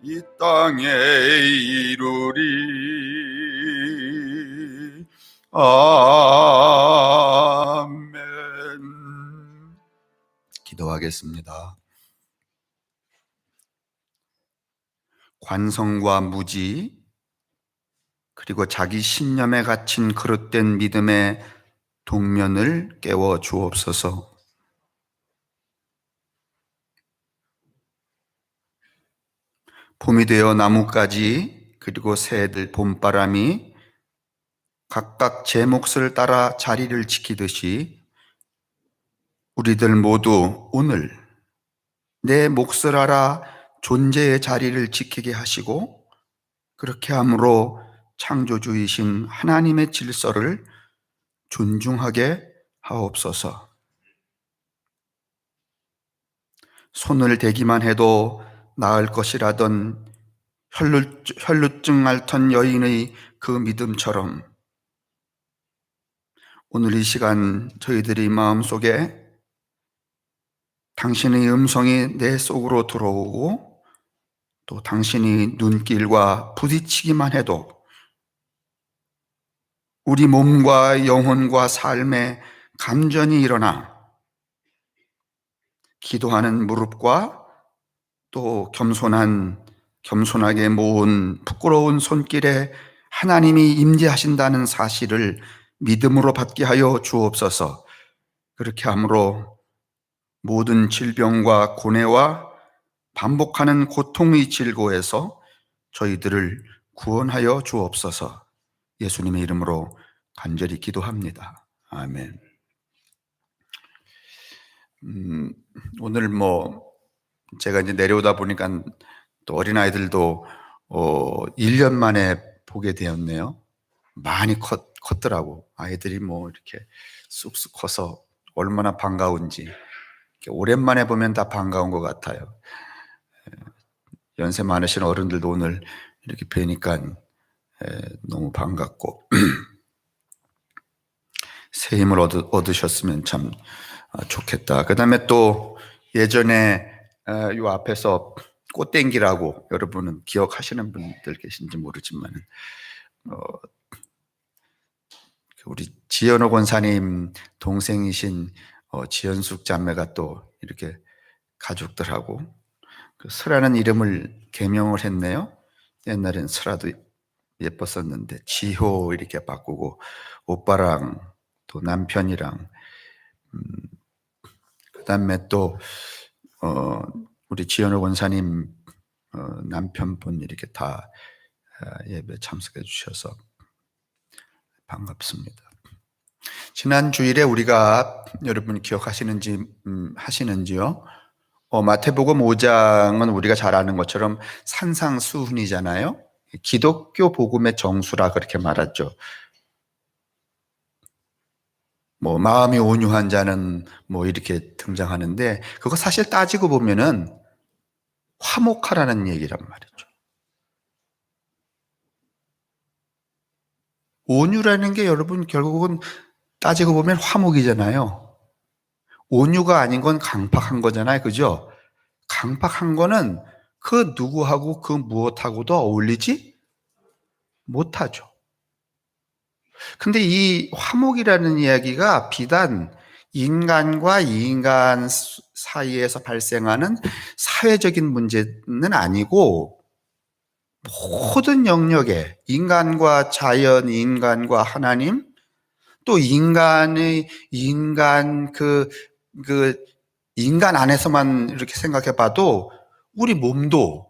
이 땅에 이루리. 아멘. 기도하겠습니다. 관성과 무지, 그리고 자기 신념에 갇힌 그릇된 믿음의 동면을 깨워 주옵소서. 봄이 되어 나뭇가지 그리고 새들 봄바람이 각각 제 몫을 따라 자리를 지키듯이 우리들 모두 오늘 내 몫을 알아 존재의 자리를 지키게 하시고, 그렇게 함으로 창조주이신 하나님의 질서를 존중하게 하옵소서. 손을 대기만 해도 나을 것이라던 혈루증 앓던 여인의 그 믿음처럼 오늘 이 시간 저희들이 마음속에 당신의 음성이 내 속으로 들어오고 또 당신이 눈길과 부딪히기만 해도 우리 몸과 영혼과 삶에 감전이 일어나 기도하는 무릎과 또 겸손하게 모은 부끄러운 손길에 하나님이 임재하신다는 사실을 믿음으로 받게 하여 주옵소서. 그렇게 함으로 모든 질병과 고뇌와 반복하는 고통의 질고에서 저희들을 구원하여 주옵소서. 예수님의 이름으로 간절히 기도합니다. 아멘. 오늘 제가 이제 내려오다 보니까 또 어린아이들도 1년 만에 보게 되었네요. 많이 컸더라고. 아이들이 이렇게 쑥쑥 커서 얼마나 반가운지. 오랜만에 보면 다 반가운 것 같아요. 연세 많으신 어른들도 오늘 이렇게 뵈니까 너무 반갑고 새 힘을 얻으셨으면 참 좋겠다. 그 다음에 또 예전에 요 앞에서 꽃땡기라고, 여러분은 기억하시는 분들 계신지 모르지만 우리 지연호 권사님 동생이신 지연숙 자매가 또 이렇게 가족들하고 그 슬아는 이름을 개명을 했네요. 옛날엔 슬아도 예뻤었는데 지효 이렇게 바꾸고 오빠랑 또 남편이랑 그다음에 또 우리 지연호 권사님 남편분 이렇게 다 예배 참석해 주셔서 반갑습니다. 지난 주일에 우리가, 여러분 하시는지요? 마태복음 5장은 우리가 잘 아는 것처럼 산상수훈이잖아요. 기독교 복음의 정수라 그렇게 말하죠. 마음이 온유한 자는 이렇게 등장하는데, 그거 사실 따지고 보면은 화목하라는 얘기란 말이죠. 온유라는 게 여러분 결국은 따지고 보면 화목이잖아요. 온유가 아닌 건 강팍한 거잖아요. 그죠? 강팍한 거는 그 누구하고 그 무엇하고도 어울리지 못하죠. 근데 이 화목이라는 이야기가 비단 인간과 인간 사이에서 발생하는 사회적인 문제는 아니고 모든 영역에 인간과 자연, 인간과 하나님, 또 인간 안에서만 이렇게 생각해 봐도 우리 몸도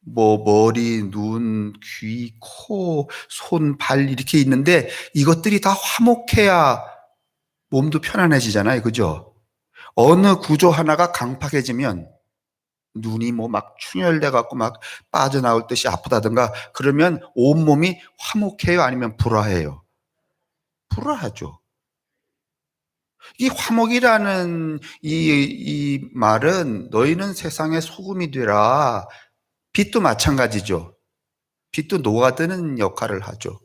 머리, 눈, 귀, 코, 손, 발 이렇게 있는데 이것들이 다 화목해야 몸도 편안해지잖아요. 그죠? 어느 구조 하나가 강팍해지면 눈이 막 충혈돼 갖고 막 빠져나올 듯이 아프다든가 그러면 온몸이 화목해요? 아니면 불화해요? 불화하죠. 이 화목이라는 이 말은 너희는 세상의 소금이 되라. 빛도 마찬가지죠. 빛도 녹아드는 역할을 하죠.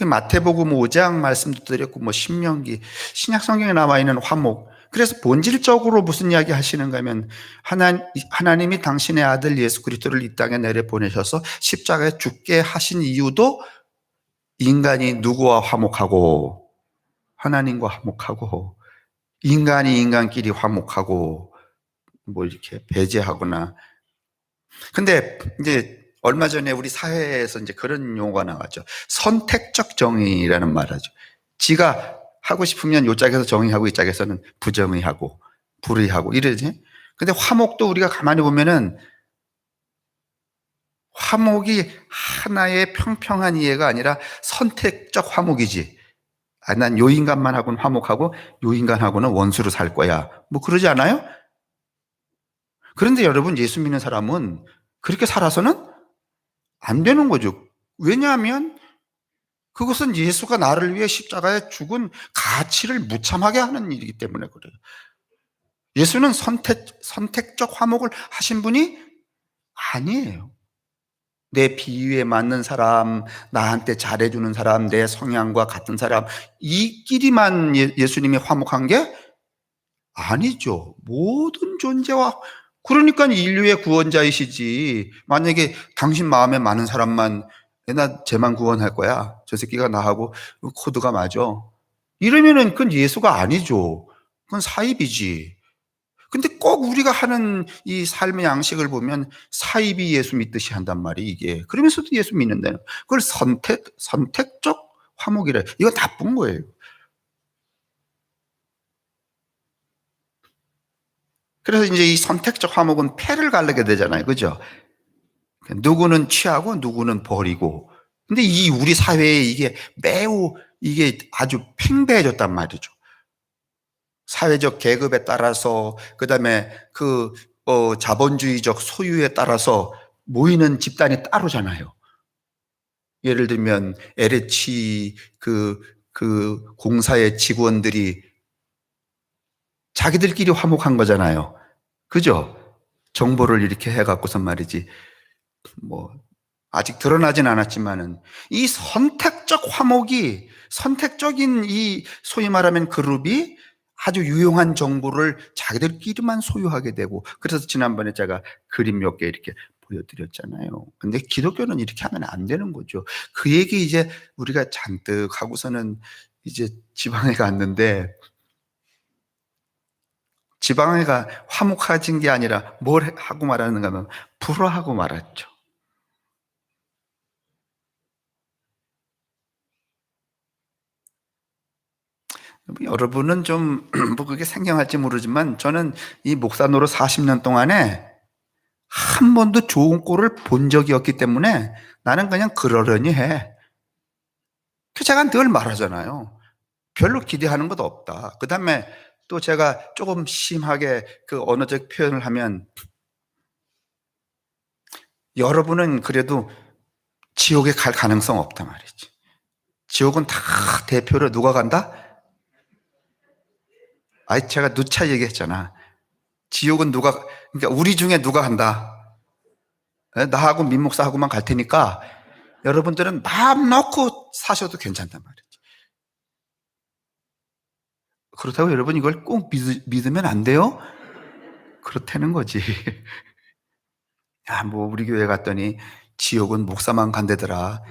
마태복음 5장 말씀도 드렸고 신명기, 신약 성경에 나와 있는 화목, 그래서 본질적으로 무슨 이야기 하시는가 하면 하나님이 당신의 아들 예수 그리스도를 이 땅에 내려보내셔서 십자가에 죽게 하신 이유도 인간이 누구와 화목하고 하나님과 화목하고 인간이 인간끼리 화목하고 뭐 이렇게 배제하거나. 근데 이제 얼마 전에 우리 사회에서 이제 그런 용어가 나왔죠. 선택적 정의라는 말하죠. 지가 하고 싶으면 요 짝에서 정의하고 이 짝에서는 부정의하고 불의하고 이러지. 근데 화목도 우리가 가만히 보면은 화목이 하나의 평평한 이해가 아니라 선택적 화목이지. 난 요 인간만 하고는 화목하고 요 인간하고는 원수로 살 거야. 뭐 그러지 않아요? 그런데 여러분, 예수 믿는 사람은 그렇게 살아서는 안 되는 거죠. 왜냐하면 그것은 예수가 나를 위해 십자가에 죽은 가치를 무참하게 하는 일이기 때문에 그래요. 예수는 선택적 화목을 하신 분이 아니에요. 내 비위에 맞는 사람, 나한테 잘해주는 사람, 내 성향과 같은 사람, 이끼리만 예수님이 화목한 게 아니죠. 모든 존재와. 그러니까 인류의 구원자이시지. 만약에 당신 마음에 많은 사람만, 나 쟤만 구원할 거야, 저 새끼가 나하고 코드가 맞아, 이러면은 그건 예수가 아니죠. 그건 사입이지. 근데 꼭 우리가 하는 이 삶의 양식을 보면 사입이 예수 믿듯이 한단 말이에요, 이게. 그러면서도 예수 믿는다는, 그걸 선택적 화목이래. 이거 나쁜 거예요. 그래서 이제 이 선택적 화목은 패를 가르게 되잖아요. 그죠? 누구는 취하고 누구는 버리고. 근데 이 우리 사회에 이게 매우 이게 아주 팽배해졌단 말이죠. 사회적 계급에 따라서, 그 다음에 자본주의적 소유에 따라서 모이는 집단이 따로잖아요. 예를 들면 LH 그 공사의 직원들이 자기들끼리 화목한 거잖아요. 그죠? 정보를 이렇게 해갖고선 말이지. 뭐 아직 드러나진 않았지만은 이 선택적 화목이, 선택적인 이 소위 말하면 그룹이 아주 유용한 정보를 자기들끼리만 소유하게 되고. 그래서 지난번에 제가 그림 몇 개 이렇게 보여드렸잖아요. 근데 기독교는 이렇게 하면 안 되는 거죠. 그 얘기 이제 우리가 잔뜩 하고서는 이제 지방에 갔는데, 지방회가 화목해진 게 아니라 뭘 하고 말하는가 하면 불화하고 말았죠. 여러분은 좀 뭐 그게 생경할지 모르지만 저는 이 목사 노릇 40년 동안에 한 번도 좋은 꼴을 본 적이 없기 때문에 나는 그냥 그러려니 해. 그 제가 늘 말하잖아요. 별로 기대하는 것도 없다. 그 다음에 또 제가 조금 심하게 그 언어적 표현을 하면, 여러분은 그래도 지옥에 갈 가능성 없다 말이지. 지옥은 다 대표로 누가 간다? 아이, 제가 누차 얘기했잖아. 지옥은 그러니까 우리 중에 누가 간다? 나하고 민 목사하고만 갈 테니까 여러분들은 마음 놓고 사셔도 괜찮단 말이지. 그렇다고 여러분 이걸 꼭 믿으면 안 돼요? 그렇다는 거지. 야, 뭐 우리 교회 갔더니 지옥은 목사만 간대더라.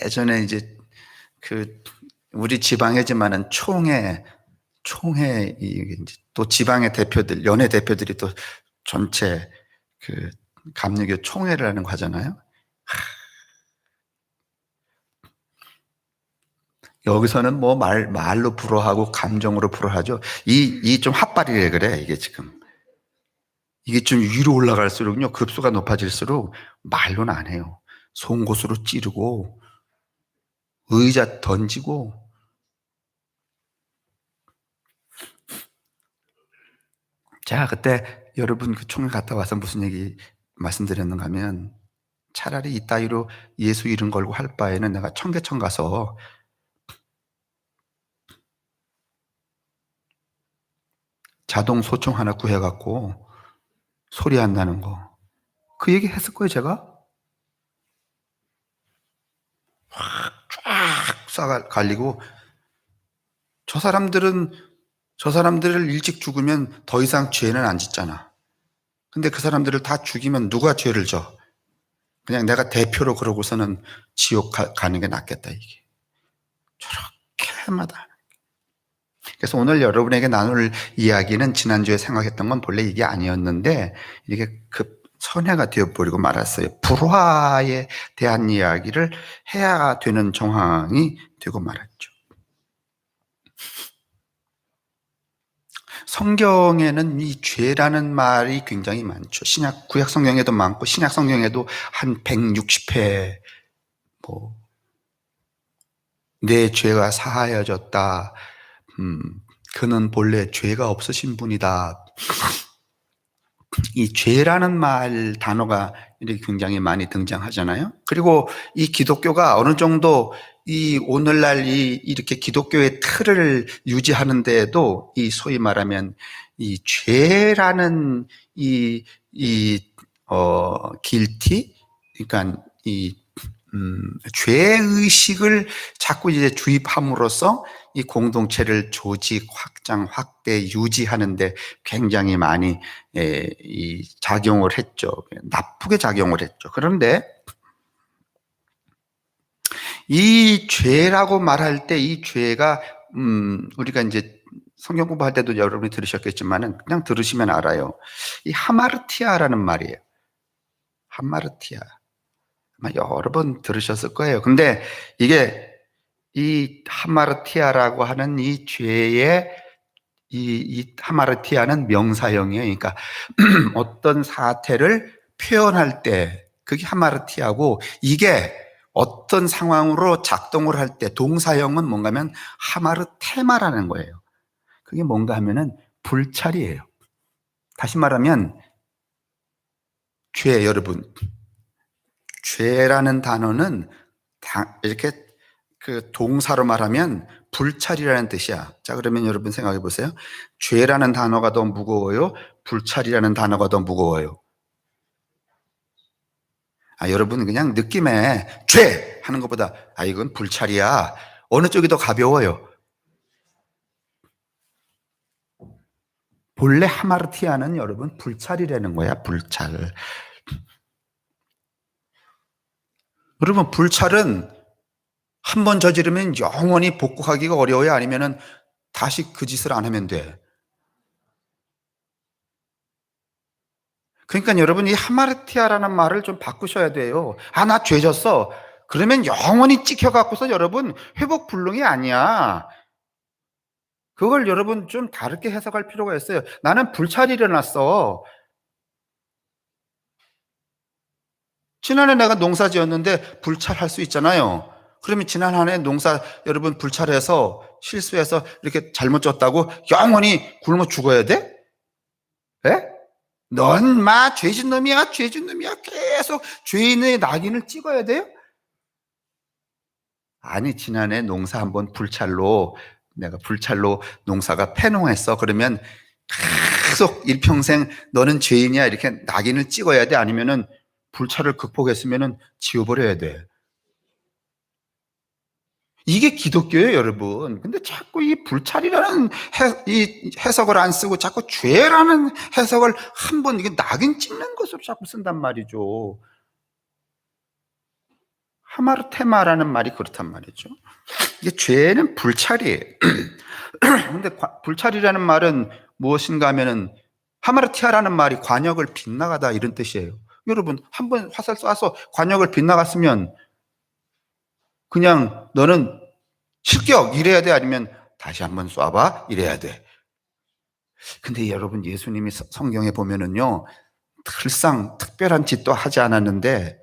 예전에 이제 우리 지방이지만은 또 지방의 대표들, 연회 대표들이 또 전체 감리교 총회를 하는 거 하잖아요. 여기서는 뭐 말로 불어하고 감정으로 불어하죠. 이 좀 핫발이래 그래, 이게 지금. 이게 좀 위로 올라갈수록요, 급수가 높아질수록 말로는 안 해요. 송곳으로 찌르고, 의자 던지고. 제가 그때 여러분 그 총회 갔다 와서 무슨 얘기 말씀드렸는가 하면, 차라리 이따위로 예수 이름 걸고 할 바에는 내가 청계천 가서 자동 소총 하나 구해갖고 소리 안 나는 거, 그 얘기 했을 거예요, 제가. 쫙 갈리고 저 사람들을 일찍 죽으면 더 이상 죄는 안 짓잖아. 근데 그 사람들을 다 죽이면 누가 죄를 져? 그냥 내가 대표로 그러고서는 지옥 가는 게 낫겠다, 이게. 저렇게 마다. 그래서 오늘 여러분에게 나눌 이야기는 지난주에 생각했던 건 본래 이게 아니었는데 이게 선회가 되어버리고 말았어요. 불화에 대한 이야기를 해야 되는 정황이 되고 말았죠. 성경에는 이 죄라는 말이 굉장히 많죠. 구약 성경에도 많고 신약 성경에도 한 160회 내 죄가 사하여졌다. 그는 본래 죄가 없으신 분이다. 이 죄라는 단어가 이렇게 굉장히 많이 등장하잖아요. 그리고 이 기독교가 어느 정도 오늘날 이렇게 기독교의 틀을 유지하는데도 소위 말하면 이 죄라는 guilty, 그러니까 죄의식을 자꾸 이제 주입함으로써 이 공동체를 조직, 확장, 확대, 유지하는데 굉장히 많이 작용을 했죠. 나쁘게 작용을 했죠. 그런데 이 죄라고 말할 때 이 죄가 우리가 이제 성경 공부할 때도 여러분이 들으셨겠지만은 그냥 들으시면 알아요. 이 하마르티아라는 말이에요. 하마르티아. 아마 여러 번 들으셨을 거예요. 근데 이게 이 하마르티아라고 하는 이 죄의 이 하마르티아는 명사형이에요. 그러니까 어떤 사태를 표현할 때 그게 하마르티아고, 이게 어떤 상황으로 작동을 할 때 동사형은 뭔가 하면 하마르테마라는 거예요. 그게 뭔가 하면은 불찰이에요. 다시 말하면 죄, 여러분, 죄라는 단어는 이렇게 동사로 말하면 불찰이라는 뜻이야. 자, 그러면 여러분 생각해 보세요. 죄라는 단어가 더 무거워요? 불찰이라는 단어가 더 무거워요? 여러분 그냥 느낌에 죄 하는 것보다 이건 불찰이야, 어느 쪽이 더 가벼워요? 본래 하마르티아는 여러분 불찰이라는 거야. 불찰. 여러분 불찰은 한 번 저지르면 영원히 복구하기가 어려워요? 아니면은 다시 그 짓을 안 하면 돼? 그러니까 여러분 이 하마르티아라는 말을 좀 바꾸셔야 돼요. 나 죄 졌어. 그러면 영원히 찍혀갖고서 여러분 회복 불능이 아니야. 그걸 여러분 좀 다르게 해석할 필요가 있어요. 나는 불찰이 일어났어. 지난해 내가 농사 지었는데 불찰할 수 있잖아요. 그러면 지난 한 해 농사 여러분 불찰해서 실수해서 이렇게 잘못 졌다고 영원히 굶어 죽어야 돼? 예? 넌 죄진 놈이야, 죄진 놈이야. 계속 죄인의 낙인을 찍어야 돼요? 아니, 지난해 농사 한번 내가 불찰로 농사가 패농했어. 그러면 계속 일평생 너는 죄인이야 이렇게 낙인을 찍어야 돼? 아니면은 불찰을 극복했으면은 지워버려야 돼? 이게 기독교예요, 여러분. 근데 자꾸 이 불찰이라는 이 해석을 안 쓰고 자꾸 죄라는 해석을 한번 이게 낙인 찍는 것으로 자꾸 쓴단 말이죠. 하마르테마라는 말이 그렇단 말이죠. 이게 죄는 불찰이에요. 근데 불찰이라는 말은 무엇인가 하면은 하마르티아라는 말이 관역을 빗나가다 이런 뜻이에요. 여러분 한번 화살 쏴서 관역을 빗나갔으면 그냥 너는 실격 이래야 돼? 아니면 다시 한번 쏴봐 이래야 돼? 근데 여러분 예수님이 성경에 보면은요, 늘상 특별한 짓도 하지 않았는데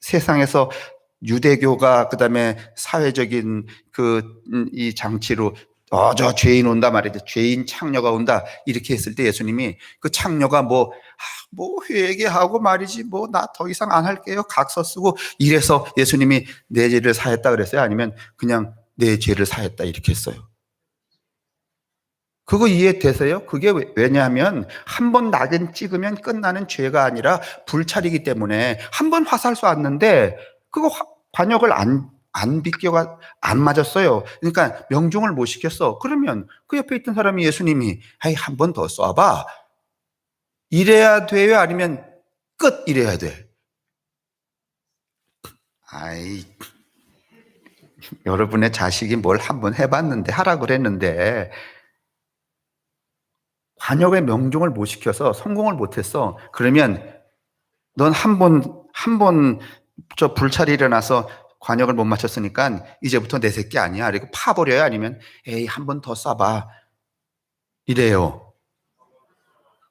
세상에서 유대교가 그다음에 사회적인 이 장치로 저 죄인 온다 말이죠. 죄인 창녀가 온다 이렇게 했을 때 예수님이 그 창녀가 뭐 회개하고 말이지 나 더 이상 안 할게요 각서 쓰고 이래서 예수님이 내 죄를 사했다 그랬어요? 아니면 그냥 내 죄를 사했다 이렇게 했어요? 그거 이해되세요? 그게 왜냐하면 한 번 낙인 찍으면 끝나는 죄가 아니라 불찰이기 때문에 한 번 화살 쏘았는데 그거 관역을 안 비껴가 안 맞았어요. 그러니까 명중을 못 시켰어. 그러면 그 옆에 있던 사람이 예수님이 아이 한 번 더 쏴봐. 이래야 돼요? 아니면 끝 이래야 돼? 아이 여러분의 자식이 뭘 한 번 해봤는데 하라 그랬는데 관역의 명중을 못 시켜서 성공을 못했어. 그러면 넌 한 번 저 불찰이 일어나서 관역을 못 맞췄으니까 이제부터 내 새끼 아니야. 이렇게 파버려요? 아니면 에이 한 번 더 쏴봐 이래요.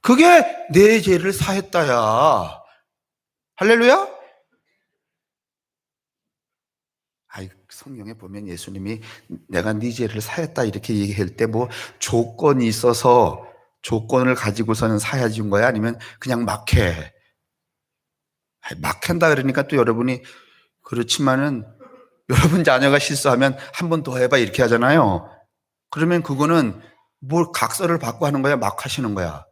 그게 내 죄를 사했다야. 할렐루야? 아이 성경에 보면 예수님이 내가 네 죄를 사했다 이렇게 얘기할 때 뭐 조건이 있어서 조건을 가지고서는 사야 준 거야? 아니면 그냥 막 해? 막 한다 그러니까 또 여러분이 그렇지만은 여러분 자녀가 실수하면 한 번 더 해봐 이렇게 하잖아요. 그러면 그거는 뭘 각서를 받고 하는 거야? 막 하시는 거야?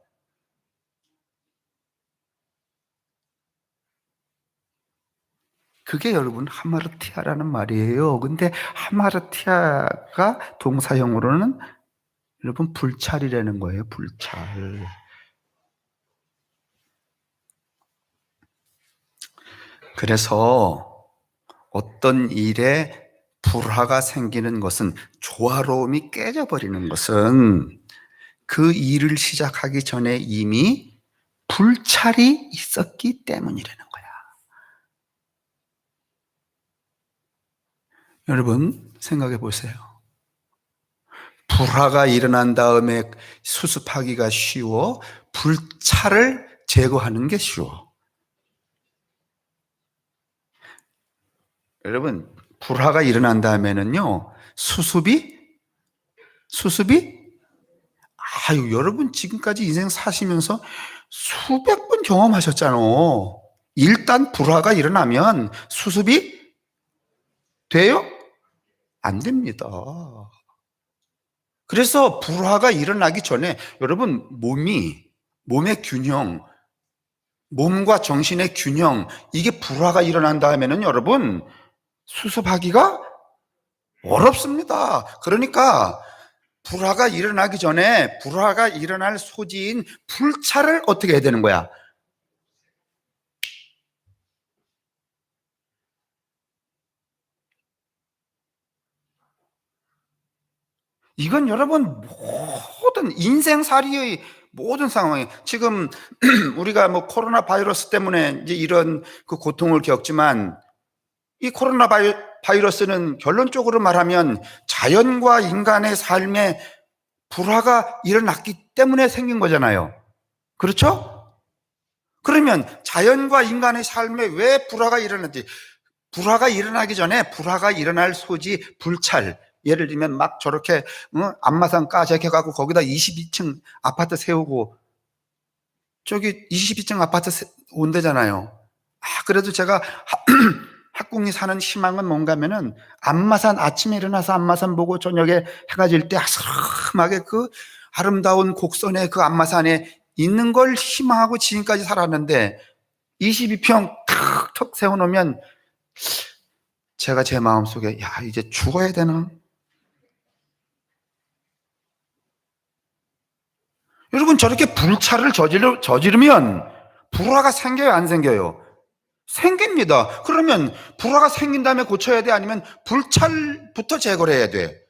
그게 여러분 하마르티아라는 말이에요. 근데 하마르티아가 동사형으로는 여러분 불찰이라는 거예요. 불찰. 그래서 어떤 일에 불화가 생기는 것은 조화로움이 깨져버리는 것은 그 일을 시작하기 전에 이미 불찰이 있었기 때문이라는 거야. 여러분 생각해 보세요. 불화가 일어난 다음에 수습하기가 쉬워? 불찰을 제거하는 게 쉬워? 여러분 불화가 일어난 다음에는요 수습이 아유 여러분 지금까지 인생 사시면서 수백 번 경험하셨잖아. 일단 불화가 일어나면 수습이 돼요? 안 됩니다. 그래서 불화가 일어나기 전에 여러분 몸의 균형, 몸과 정신의 균형, 이게 불화가 일어난 다음에는 여러분 수습하기가 어렵습니다. 그러니까 불화가 일어나기 전에 불화가 일어날 소지인 불찰을 어떻게 해야 되는 거야? 이건 여러분 모든 인생살이의 모든 상황에 지금 우리가 뭐 코로나 바이러스 때문에 이제 이런 그 고통을 겪지만 이 코로나 바이러스는 결론적으로 말하면 자연과 인간의 삶에 불화가 일어났기 때문에 생긴 거잖아요. 그렇죠? 그러면 자연과 인간의 삶에 왜 불화가 일어났지? 불화가 일어나기 전에 불화가 일어날 소지 불찰. 예를 들면 막 저렇게 안마상 까재겨가고 거기다 22층 아파트 세우고 저기 22층 아파트 온대잖아요. 그래도 제가 학궁이 사는 희망은 뭔가 하면은 안마산 아침에 일어나서 안마산 보고 저녁에 해가 질 때 아스름하게 그 아름다운 곡선의 그 안마산에 있는 걸 희망하고 지금까지 살았는데 22평 탁 세워놓으면 제가 제 마음속에 야 이제 죽어야 되나? 여러분 저렇게 불찰을 저지르면 불화가 생겨요 안 생겨요? 생깁니다. 그러면 불화가 생긴 다음에 고쳐야 돼? 아니면 불찰부터 제거를 해야 돼?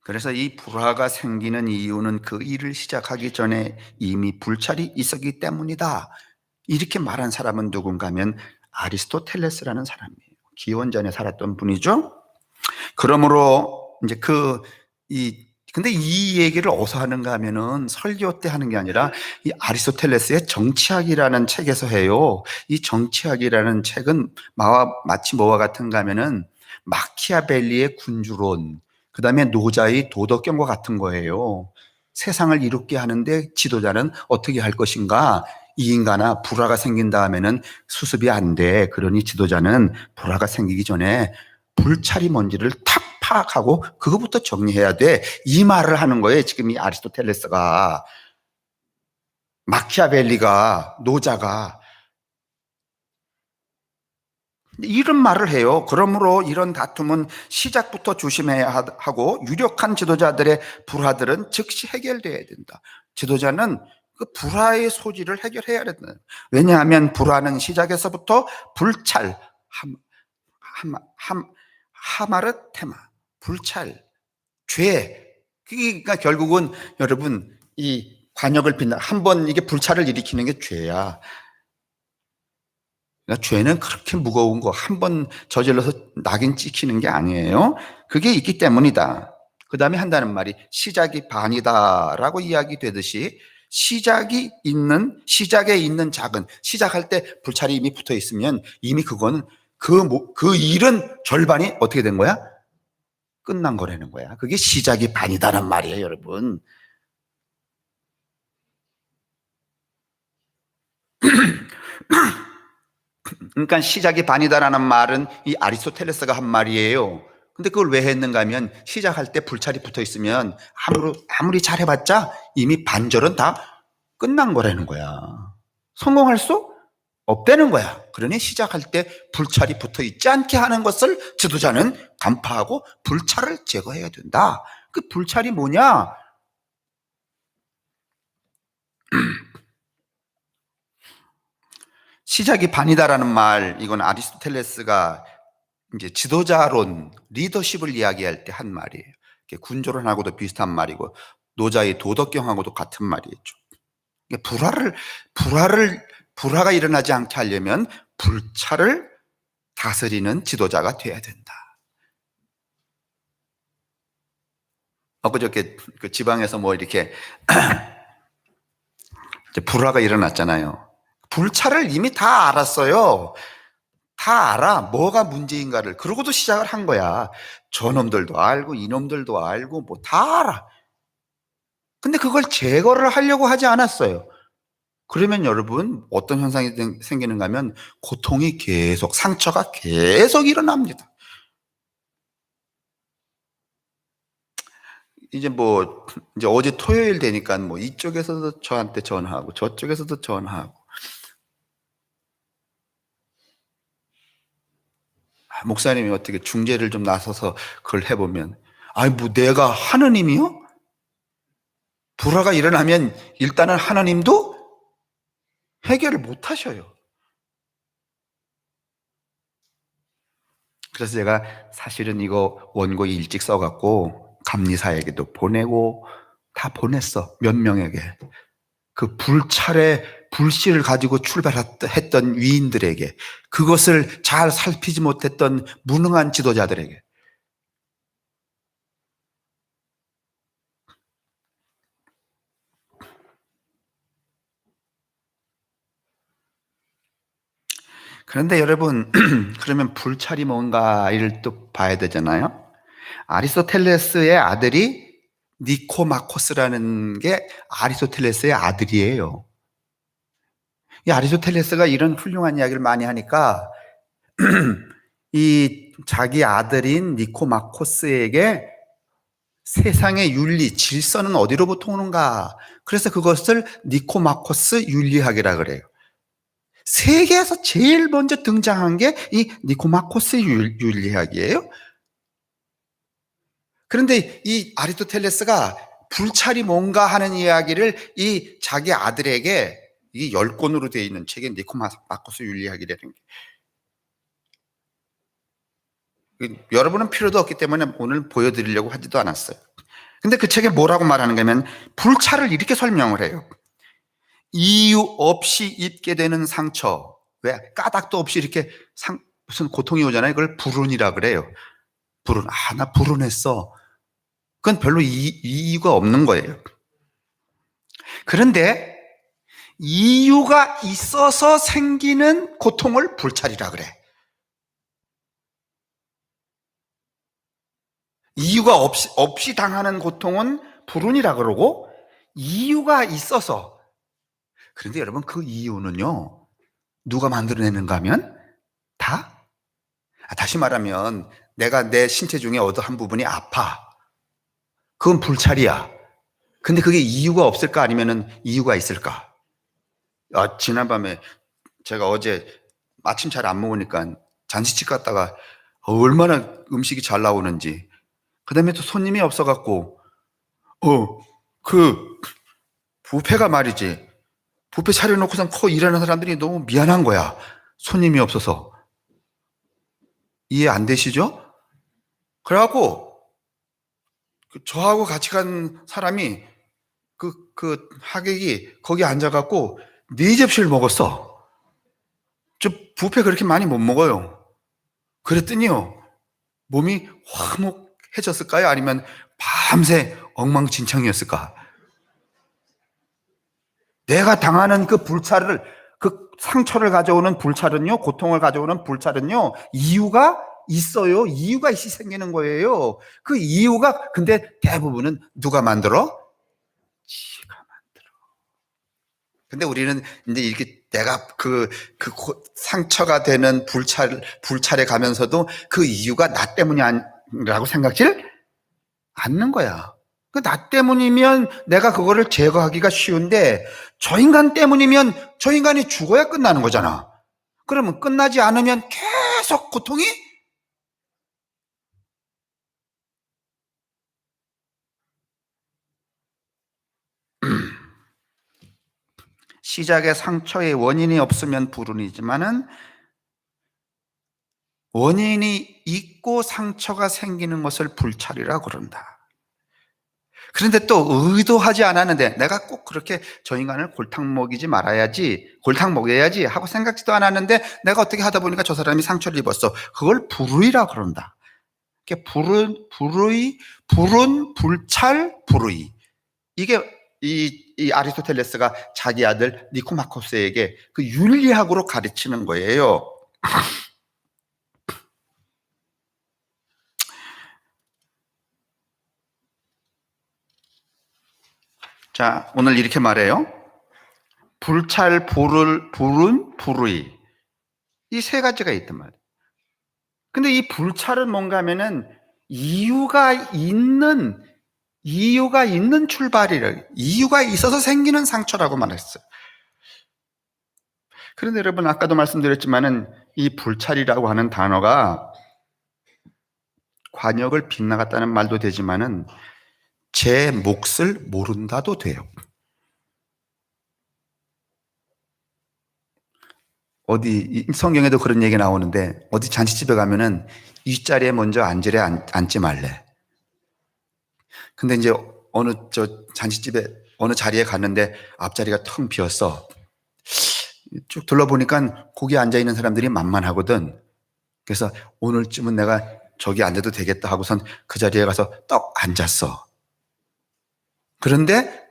그래서 이 불화가 생기는 이유는 그 일을 시작하기 전에 이미 불찰이 있었기 때문이다. 이렇게 말한 사람은 누군가 하면 아리스토텔레스라는 사람이에요. 기원전에 살았던 분이죠. 그러므로 이제 근데 이 얘기를 어디서 하는가 하면은 설교 때 하는 게 아니라 이 아리스토텔레스의 정치학이라는 책에서 해요. 이 정치학이라는 책은 마치 뭐와 같은가 하면은 마키아벨리의 군주론, 그 다음에 노자의 도덕경과 같은 거예요. 세상을 이롭게 하는데 지도자는 어떻게 할 것인가? 이 인간아 불화가 생긴 다음에는 수습이 안 돼. 그러니 지도자는 불화가 생기기 전에 불찰이 뭔지를 탁 파악하고 그거부터 정리해야 돼. 이 말을 하는 거예요. 지금 이 아리스토텔레스가, 마키아벨리가, 노자가 이런 말을 해요. 그러므로 이런 다툼은 시작부터 조심해야 하고 유력한 지도자들의 불화들은 즉시 해결돼야 된다. 지도자는 그 불화의 소지를 해결해야 된다. 왜냐하면 불화는 시작에서부터 불찰, 하마르테마, 불찰, 죄. 그러니까 결국은 여러분 이 관역을 빛나 한번 이게 불찰을 일으키는 게 죄야. 그러니까 죄는 그렇게 무거운 거 한 번 저질러서 낙인 찍히는 게 아니에요. 그게 있기 때문이다. 그 다음에 한다는 말이 시작이 반이다라고 이야기되듯이 시작에 있는 작은, 시작할 때 불찰이 이미 붙어 있으면 이미 그거는 그 일은 절반이 어떻게 된 거야? 끝난 거라는 거야. 그게 시작이 반이다란 말이에요, 여러분. 그러니까 시작이 반이다라는 말은 이 아리스토텔레스가 한 말이에요. 근데 그걸 왜 했는가 하면 시작할 때 불찰이 붙어 있으면 아무리 잘해봤자 이미 반절은 다 끝난 거라는 거야. 성공할 수 없다는 거야. 그러니 시작할 때 불찰이 붙어 있지 않게 하는 것을 지도자는 간파하고 불찰을 제거해야 된다. 그 불찰이 뭐냐? 시작이 반이다라는 말, 이건 아리스토텔레스가 이제 지도자론, 리더십을 이야기할 때 한 말이에요. 군조론하고도 비슷한 말이고 노자의 도덕경하고도 같은 말이죠. 불화가 일어나지 않게 하려면 불찰을 다스리는 지도자가 돼야 된다. 엊그저께 그 지방에서 뭐 이렇게 불화가 일어났잖아요. 불찰을 이미 다 알았어요. 다 알아. 뭐가 문제인가를. 그러고도 시작을 한 거야. 저놈들도 알고 이놈들도 알고 뭐 다 알아. 근데 그걸 제거를 하려고 하지 않았어요. 그러면 여러분 어떤 현상이 생기는가 하면 고통이 계속, 상처가 계속 일어납니다. 이제 어제 토요일 되니까 뭐 이쪽에서도 저한테 전화하고 저쪽에서도 전화하고, 목사님이 어떻게 중재를 좀 나서서 그걸 해보면, 아니 뭐 내가 하느님이요? 불화가 일어나면 일단은 하나님도 해결을 못 하셔요. 그래서 제가 사실은 이거 원고 일찍 써갖고 감리사에게도 보내고 다 보냈어. 몇 명에게. 그 불씨를 가지고 출발했던 위인들에게, 그것을 잘 살피지 못했던 무능한 지도자들에게. 그런데 여러분, 그러면 불찰이 뭔가를 또 봐야 되잖아요. 아리스토텔레스의 아들이 니코마코스라는 게 아리스토텔레스의 아들이에요. 이 아리스토텔레스가 이런 훌륭한 이야기를 많이 하니까 이 자기 아들인 니코마코스에게 세상의 윤리, 질서는 어디로부터 오는가? 그래서 그것을 니코마코스 윤리학이라 그래요. 세계에서 제일 먼저 등장한 게 이 니코마코스 윤리학이에요. 그런데 이 아리스토텔레스가 불찰이 뭔가 하는 이야기를 이 자기 아들에게, 이 10권으로 되어 있는 책에 니코마코스 윤리학이라는 게, 여러분은 필요도 없기 때문에 오늘 보여드리려고 하지도 않았어요. 근데 그 책에 뭐라고 말하는가 하면 불찰을 이렇게 설명을 해요. 이유 없이 입게 되는 상처, 왜 까닭도 없이 이렇게 무슨 고통이 오잖아요. 그걸 불운이라 그래요. 불운. 나 불운했어. 그건 별로 이유가 없는 거예요. 그런데 이유가 있어서 생기는 고통을 불찰이라 그래. 이유가 없이 당하는 고통은 불운이라 그러고, 이유가 있어서. 그런데 여러분, 그 이유는요, 누가 만들어내는가 하면 다시 말하면 내가 내 신체 중에 어느 한 부분이 아파. 그건 불찰이야. 근데 그게 이유가 없을까 아니면은 이유가 있을까? 지난밤에 제가 어제 아침 잘 안 먹으니까 잔치집 갔다가 얼마나 음식이 잘 나오는지. 그다음에 또 손님이 없어갖고 그 뷔페가 말이지. 뷔페 차려놓고선 일하는 사람들이 너무 미안한 거야. 손님이 없어서. 이해 안 되시죠? 그래갖고 저하고 같이 간 사람이 그 하객이 거기 앉아갖고 4접시를 먹었어. 저 뷔페 그렇게 많이 못 먹어요. 그랬더니요, 몸이 화목해졌을까요? 아니면 밤새 엉망진창이었을까? 내가 당하는 그 불찰을, 그 상처를 가져오는 불찰은요, 고통을 가져오는 불찰은요, 이유가 있어요. 이유가 있이 생기는 거예요. 그 이유가, 근데 대부분은 누가 만들어? 지가 만들어. 근데 우리는 이제 이렇게 내가 상처가 되는 불찰에 가면서도 그 이유가 나 때문이라고 생각질 않는 거야. 나 때문이면 내가 그거를 제거하기가 쉬운데 저 인간 때문이면 저 인간이 죽어야 끝나는 거잖아. 그러면 끝나지 않으면 계속 고통이 시작에 상처의 원인이 없으면 불운이지만은 원인이 있고 상처가 생기는 것을 불찰이라 그런다. 그런데 또 의도하지 않았는데 내가 꼭 그렇게 저 인간을 골탕 먹여야지 하고 생각지도 않았는데 내가 어떻게 하다 보니까 저 사람이 상처를 입었어. 그걸 불의라 그런다. 불의, 불찰, 불의. 이게 이 아리스토텔레스가 자기 아들 니코마코스에게 그 윤리학으로 가르치는 거예요. 자, 오늘 이렇게 말해요. 불찰, 불은, 불의. 이 세 가지가 있단 말이에요. 근데 이 불찰은 뭔가 하면은 이유가 있는 출발이래. 이유가 있어서 생기는 상처라고 말했어요. 그런데 여러분, 아까도 말씀드렸지만은 이 불찰이라고 하는 단어가 관역을 빗나갔다는 말도 되지만은 제 몫을 모른다도 돼요. 어디 성경에도 그런 얘기 나오는데 어디 잔치집에 가면은 윗자리에 먼저 앉지 말래. 근데 이제 어느 잔치집에 어느 자리에 갔는데 앞자리가 텅 비었어. 쭉 둘러보니까 거기 앉아 있는 사람들이 만만하거든. 그래서 오늘쯤은 내가 저기 앉아도 되겠다 하고선 그 자리에 가서 떡 앉았어. 그런데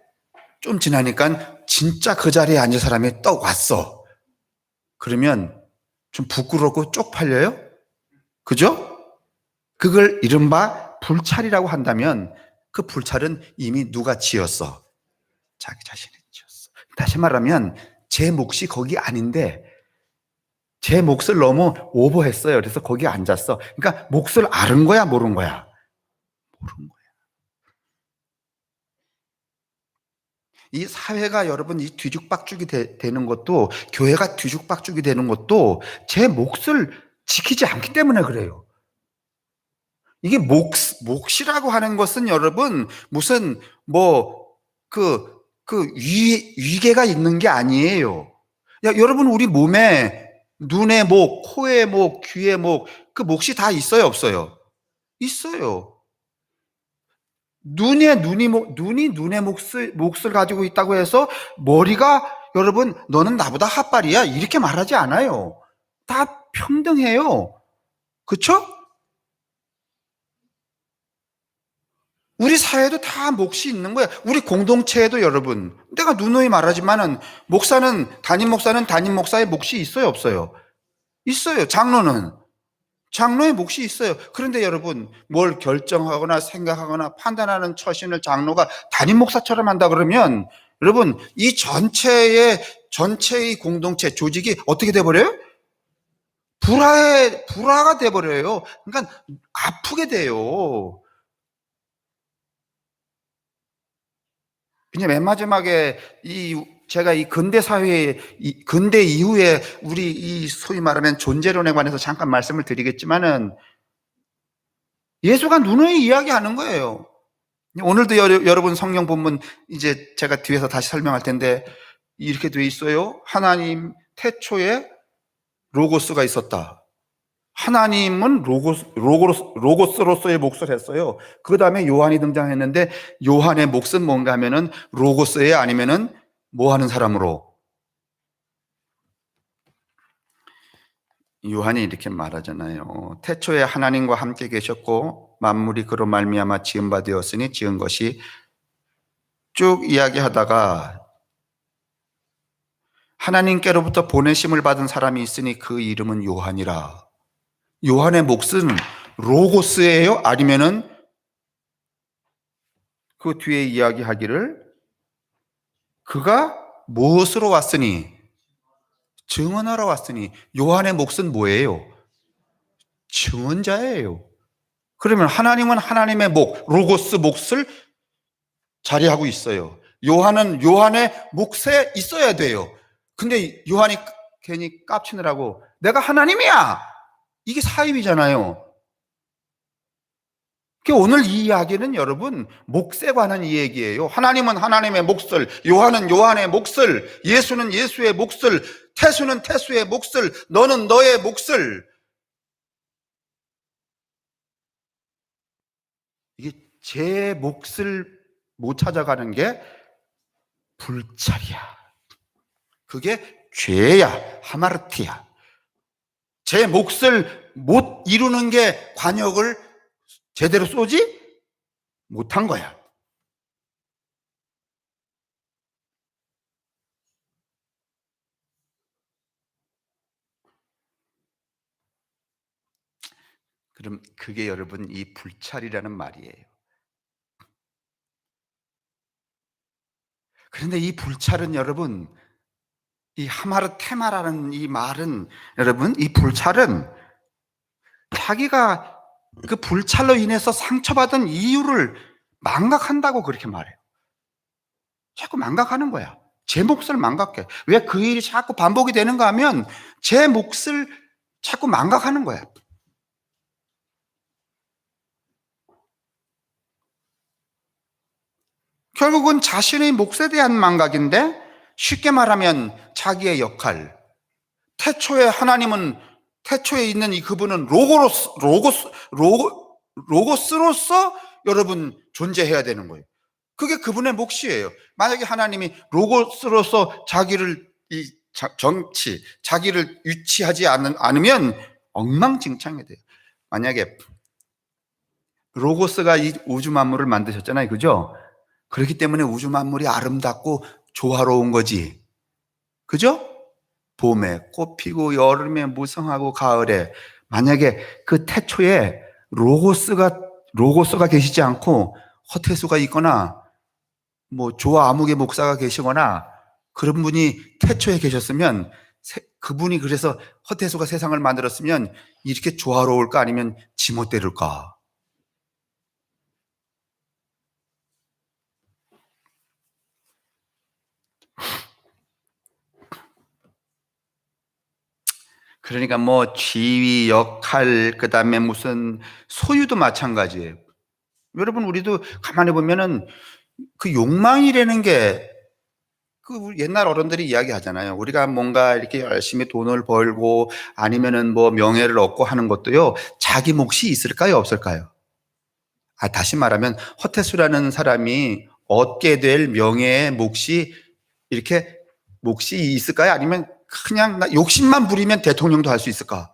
좀 지나니까 진짜 그 자리에 앉은 사람이 떡 왔어. 그러면 좀 부끄럽고 쪽팔려요? 그죠? 그걸 이른바 불찰이라고 한다면 그 불찰은 이미 누가 지었어? 자기 자신이 지었어. 다시 말하면 제 몫이 거기 아닌데 제 몫을 너무 오버했어요. 그래서 거기 앉았어. 그러니까 몫을 앓은 거야, 모른 거야? 모른 거야. 이 사회가 여러분 이 뒤죽박죽이 되는 것도, 교회가 뒤죽박죽이 되는 것도 제 몫을 지키지 않기 때문에 그래요. 이게 몫이라고 하는 것은 여러분 무슨 위계가 있는 게 아니에요. 여러분 우리 몸에 눈의 목, 코의 목, 귀의 목, 그 몫이 다 있어요, 없어요? 있어요. 눈이 눈의 몫을 가지고 있다고 해서 머리가 여러분 너는 나보다 핫발이야 이렇게 말하지 않아요. 다 평등해요. 그렇죠? 우리 사회도 다 몫이 있는 거야. 우리 공동체에도 여러분, 내가 누누이 말하지만은 담임 목사는 담임 목사의 몫이 있어요, 없어요? 있어요. 장로의 몫이 있어요. 그런데 여러분, 뭘 결정하거나 생각하거나 판단하는 처신을 장로가 담임 목사처럼 한다 그러면 여러분, 이 전체의 공동체 조직이 어떻게 돼 버려요? 불화가 돼버려요. 그러니까 아프게 돼요. 그냥 맨 마지막에 제가 이 근대 사회에, 근대 이후에 우리 이 소위 말하면 존재론에 관해서 잠깐 말씀을 드리겠지만은 예수가 누누이 이야기하는 거예요. 오늘도 여러분 성경 본문 이제 제가 뒤에서 다시 설명할 텐데 이렇게 돼 있어요. 하나님 태초에 로고스가 있었다. 하나님은 로고스로서의 몫을 했어요. 그 다음에 요한이 등장했는데 요한의 몫은 뭔가 하면은 로고스에 아니면은 뭐 하는 사람으로? 요한이 이렇게 말하잖아요. 태초에 하나님과 함께 계셨고 만물이 그로 말미암아 지은 바 되었으니 지은 것이 쭉 이야기하다가 하나님께로부터 보내심을 받은 사람이 있으니 그 이름은 요한이라. 요한의 몫은 로고스예요? 아니면은 그 뒤에 이야기하기를 그가 무엇으로 왔으니? 증언하러 왔으니. 요한의 몫은 뭐예요? 증언자예요. 그러면 하나님은 하나님의 로고스 몫을 자리하고 있어요. 요한은 요한의 몫에 있어야 돼요. 근데 요한이 괜히 깝치느라고 내가 하나님이야! 이게 사입이잖아요. 오늘 이 이야기는 여러분 몫에 관한 이 얘기예요. 하나님은 하나님의 몫을, 요한은 요한의 몫을, 예수는 예수의 몫을, 태수는 태수의 몫을, 너는 너의 몫을. 이게 제 몫을 못 찾아가는 게 불찰이야. 그게 죄야, 하마르티야. 제 몫을 못 이루는 게 관역을 제대로 쏘지 못한 거야. 그럼 그게 여러분 이 불찰이라는 말이에요. 그런데 이 불찰은 여러분, 이 하마르테마라는 이 말은 여러분, 이 불찰은 자기가 그 불찰로 인해서 상처받은 이유를 망각한다고 그렇게 말해요. 자꾸 망각하는 거야. 제 몫을 망각해. 왜 그 일이 자꾸 반복이 되는가 하면 제 몫을 자꾸 망각하는 거야. 결국은 자신의 몫에 대한 망각인데 쉽게 말하면 자기의 역할. 태초에 하나님은 태초에 있는 이 그분은 로고스로서 여러분 존재해야 되는 거예요. 그게 그분의 몫이에요. 만약에 하나님이 로고스로서 자기를 자기를 유치하지 않으면 엉망진창이 돼요. 만약에 로고스가 이 우주 만물을 만드셨잖아요. 그죠? 그렇기 때문에 우주 만물이 아름답고 조화로운 거지. 그죠? 봄에 꽃 피고 여름에 무성하고 가을에 만약에 그 태초에 로고스가 계시지 않고 허태수가 있거나 뭐 조화 아무개 목사가 계시거나 그런 분이 태초에 계셨으면 그분이 그래서 허태수가 세상을 만들었으면 이렇게 조화로울까 아니면 지못대를까? 그러니까 뭐 지위, 역할, 그다음에 무슨 소유도 마찬가지예요. 여러분 우리도 가만히 보면은 그 욕망이라는 게 그 옛날 어른들이 이야기하잖아요. 우리가 뭔가 이렇게 열심히 돈을 벌고 아니면은 뭐 명예를 얻고 하는 것도요. 자기 몫이 있을까요, 없을까요? 다시 말하면 허태수라는 사람이 얻게 될 명예의 몫이 있을까요? 아니면 그냥 욕심만 부리면 대통령도 할 수 있을까?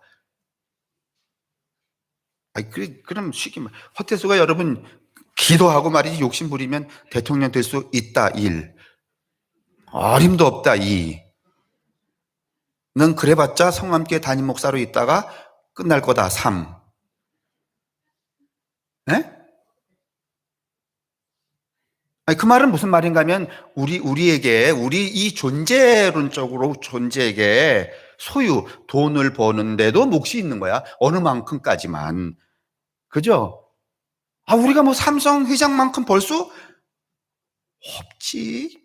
그럼 쉽게 말 허태수가 여러분 기도하고 말이지 욕심 부리면 대통령 될 수 있다. 1. 어림도 없다. 2. 넌 그래봤자 성함께 담임 목사로 있다가 끝날 거다. 3. 네? 그 말은 무슨 말인가 하면 우리 이 존재론적으로 존재에게 소유, 돈을 버는데도 몫이 있는 거야. 어느 만큼까지만. 그죠? 우리가 뭐 삼성 회장만큼 벌 수 없지.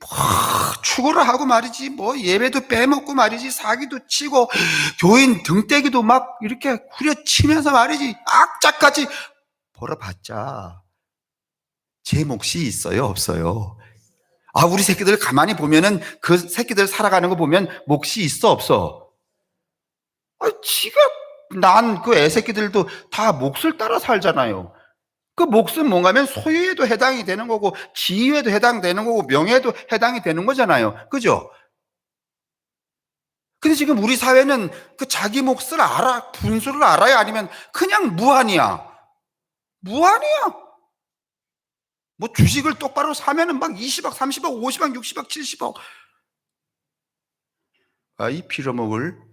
추구를 하고 말이지. 뭐 예배도 빼먹고 말이지. 사기도 치고 교인 등떼기도 막 이렇게 후려치면서 말이지. 악착같이 벌어봤자 제 몫이 있어요, 없어요? 우리 새끼들 가만히 보면은 그 새끼들 살아가는 거 보면 몫이 있어, 없어? 지가 난 그 애새끼들도 다 몫을 따라 살잖아요. 그 몫은 뭔가 하면 소유에도 해당이 되는 거고 지위에도 해당되는 거고 명예에도 해당이 되는 거잖아요. 그죠? 근데 지금 우리 사회는 그 자기 몫을 알아, 분수를 알아야 아니면 그냥 무한이야. 무한이야. 뭐 주식을 똑바로 사면은 막 20억, 30억, 50억, 60억, 70억. 이 빌어먹을.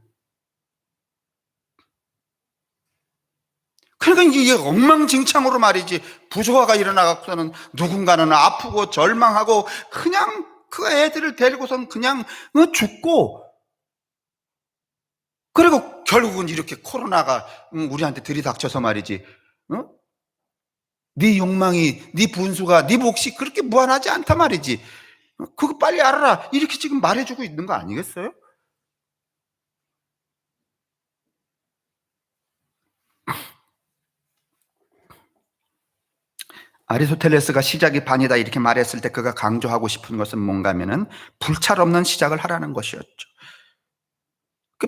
그러니까 이게 엉망진창으로 말이지. 부조화가 일어나갖고서는 누군가는 아프고 절망하고 그냥 그 애들을 데리고선 그냥 죽고, 그리고 결국은 이렇게 코로나가 우리한테 들이닥쳐서 말이지. 네 욕망이, 네 분수가, 네 몫이 그렇게 무한하지 않단 말이지. 그거 빨리 알아라. 이렇게 지금 말해주고 있는 거 아니겠어요? 아리스토텔레스가 시작이 반이다 이렇게 말했을 때 그가 강조하고 싶은 것은 뭔가 하면은 불찰 없는 시작을 하라는 것이었죠. 그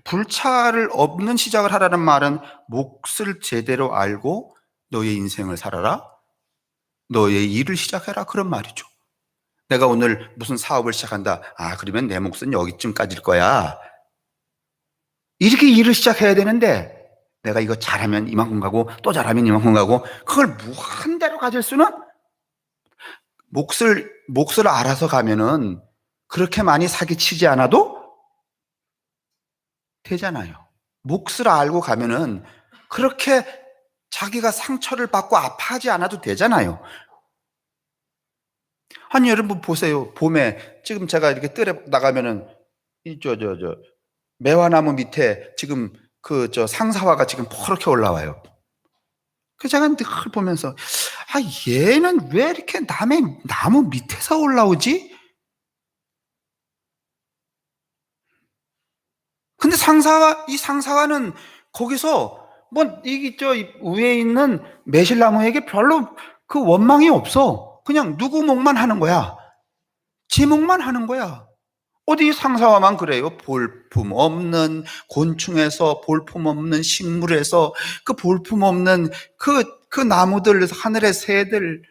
불찰을 없는 시작을 하라는 말은 몫을 제대로 알고 너의 인생을 살아라. 너의 일을 시작해라. 그런 말이죠. 내가 오늘 무슨 사업을 시작한다. 그러면 내 몫은 여기쯤까지일 거야. 이렇게 일을 시작해야 되는데 내가 이거 잘하면 이만큼 가고 또 잘하면 이만큼 가고 그걸 무한대로 가질 수는 몫을 알아서 가면은 그렇게 많이 사기치지 않아도 되잖아요. 몫을 알고 가면은 그렇게 자기가 상처를 받고 아파하지 않아도 되잖아요. 아니 여러분 보세요. 봄에 지금 제가 이렇게 뜰에 나가면은 매화나무 밑에 지금 상사화가 지금 퍼렇게 올라와요. 그 제가 늘 보면서 얘는 왜 이렇게 남의 나무 밑에서 올라오지? 근데 이 상사화는 거기서 뭐 위에 있는 매실나무에게 별로 그 원망이 없어. 그냥 누구 목만 하는 거야. 지 목만 하는 거야. 어디 상사화만 그래요? 볼품 없는 곤충에서, 볼품 없는 식물에서, 그 볼품 없는 그 나무들, 하늘의 새들.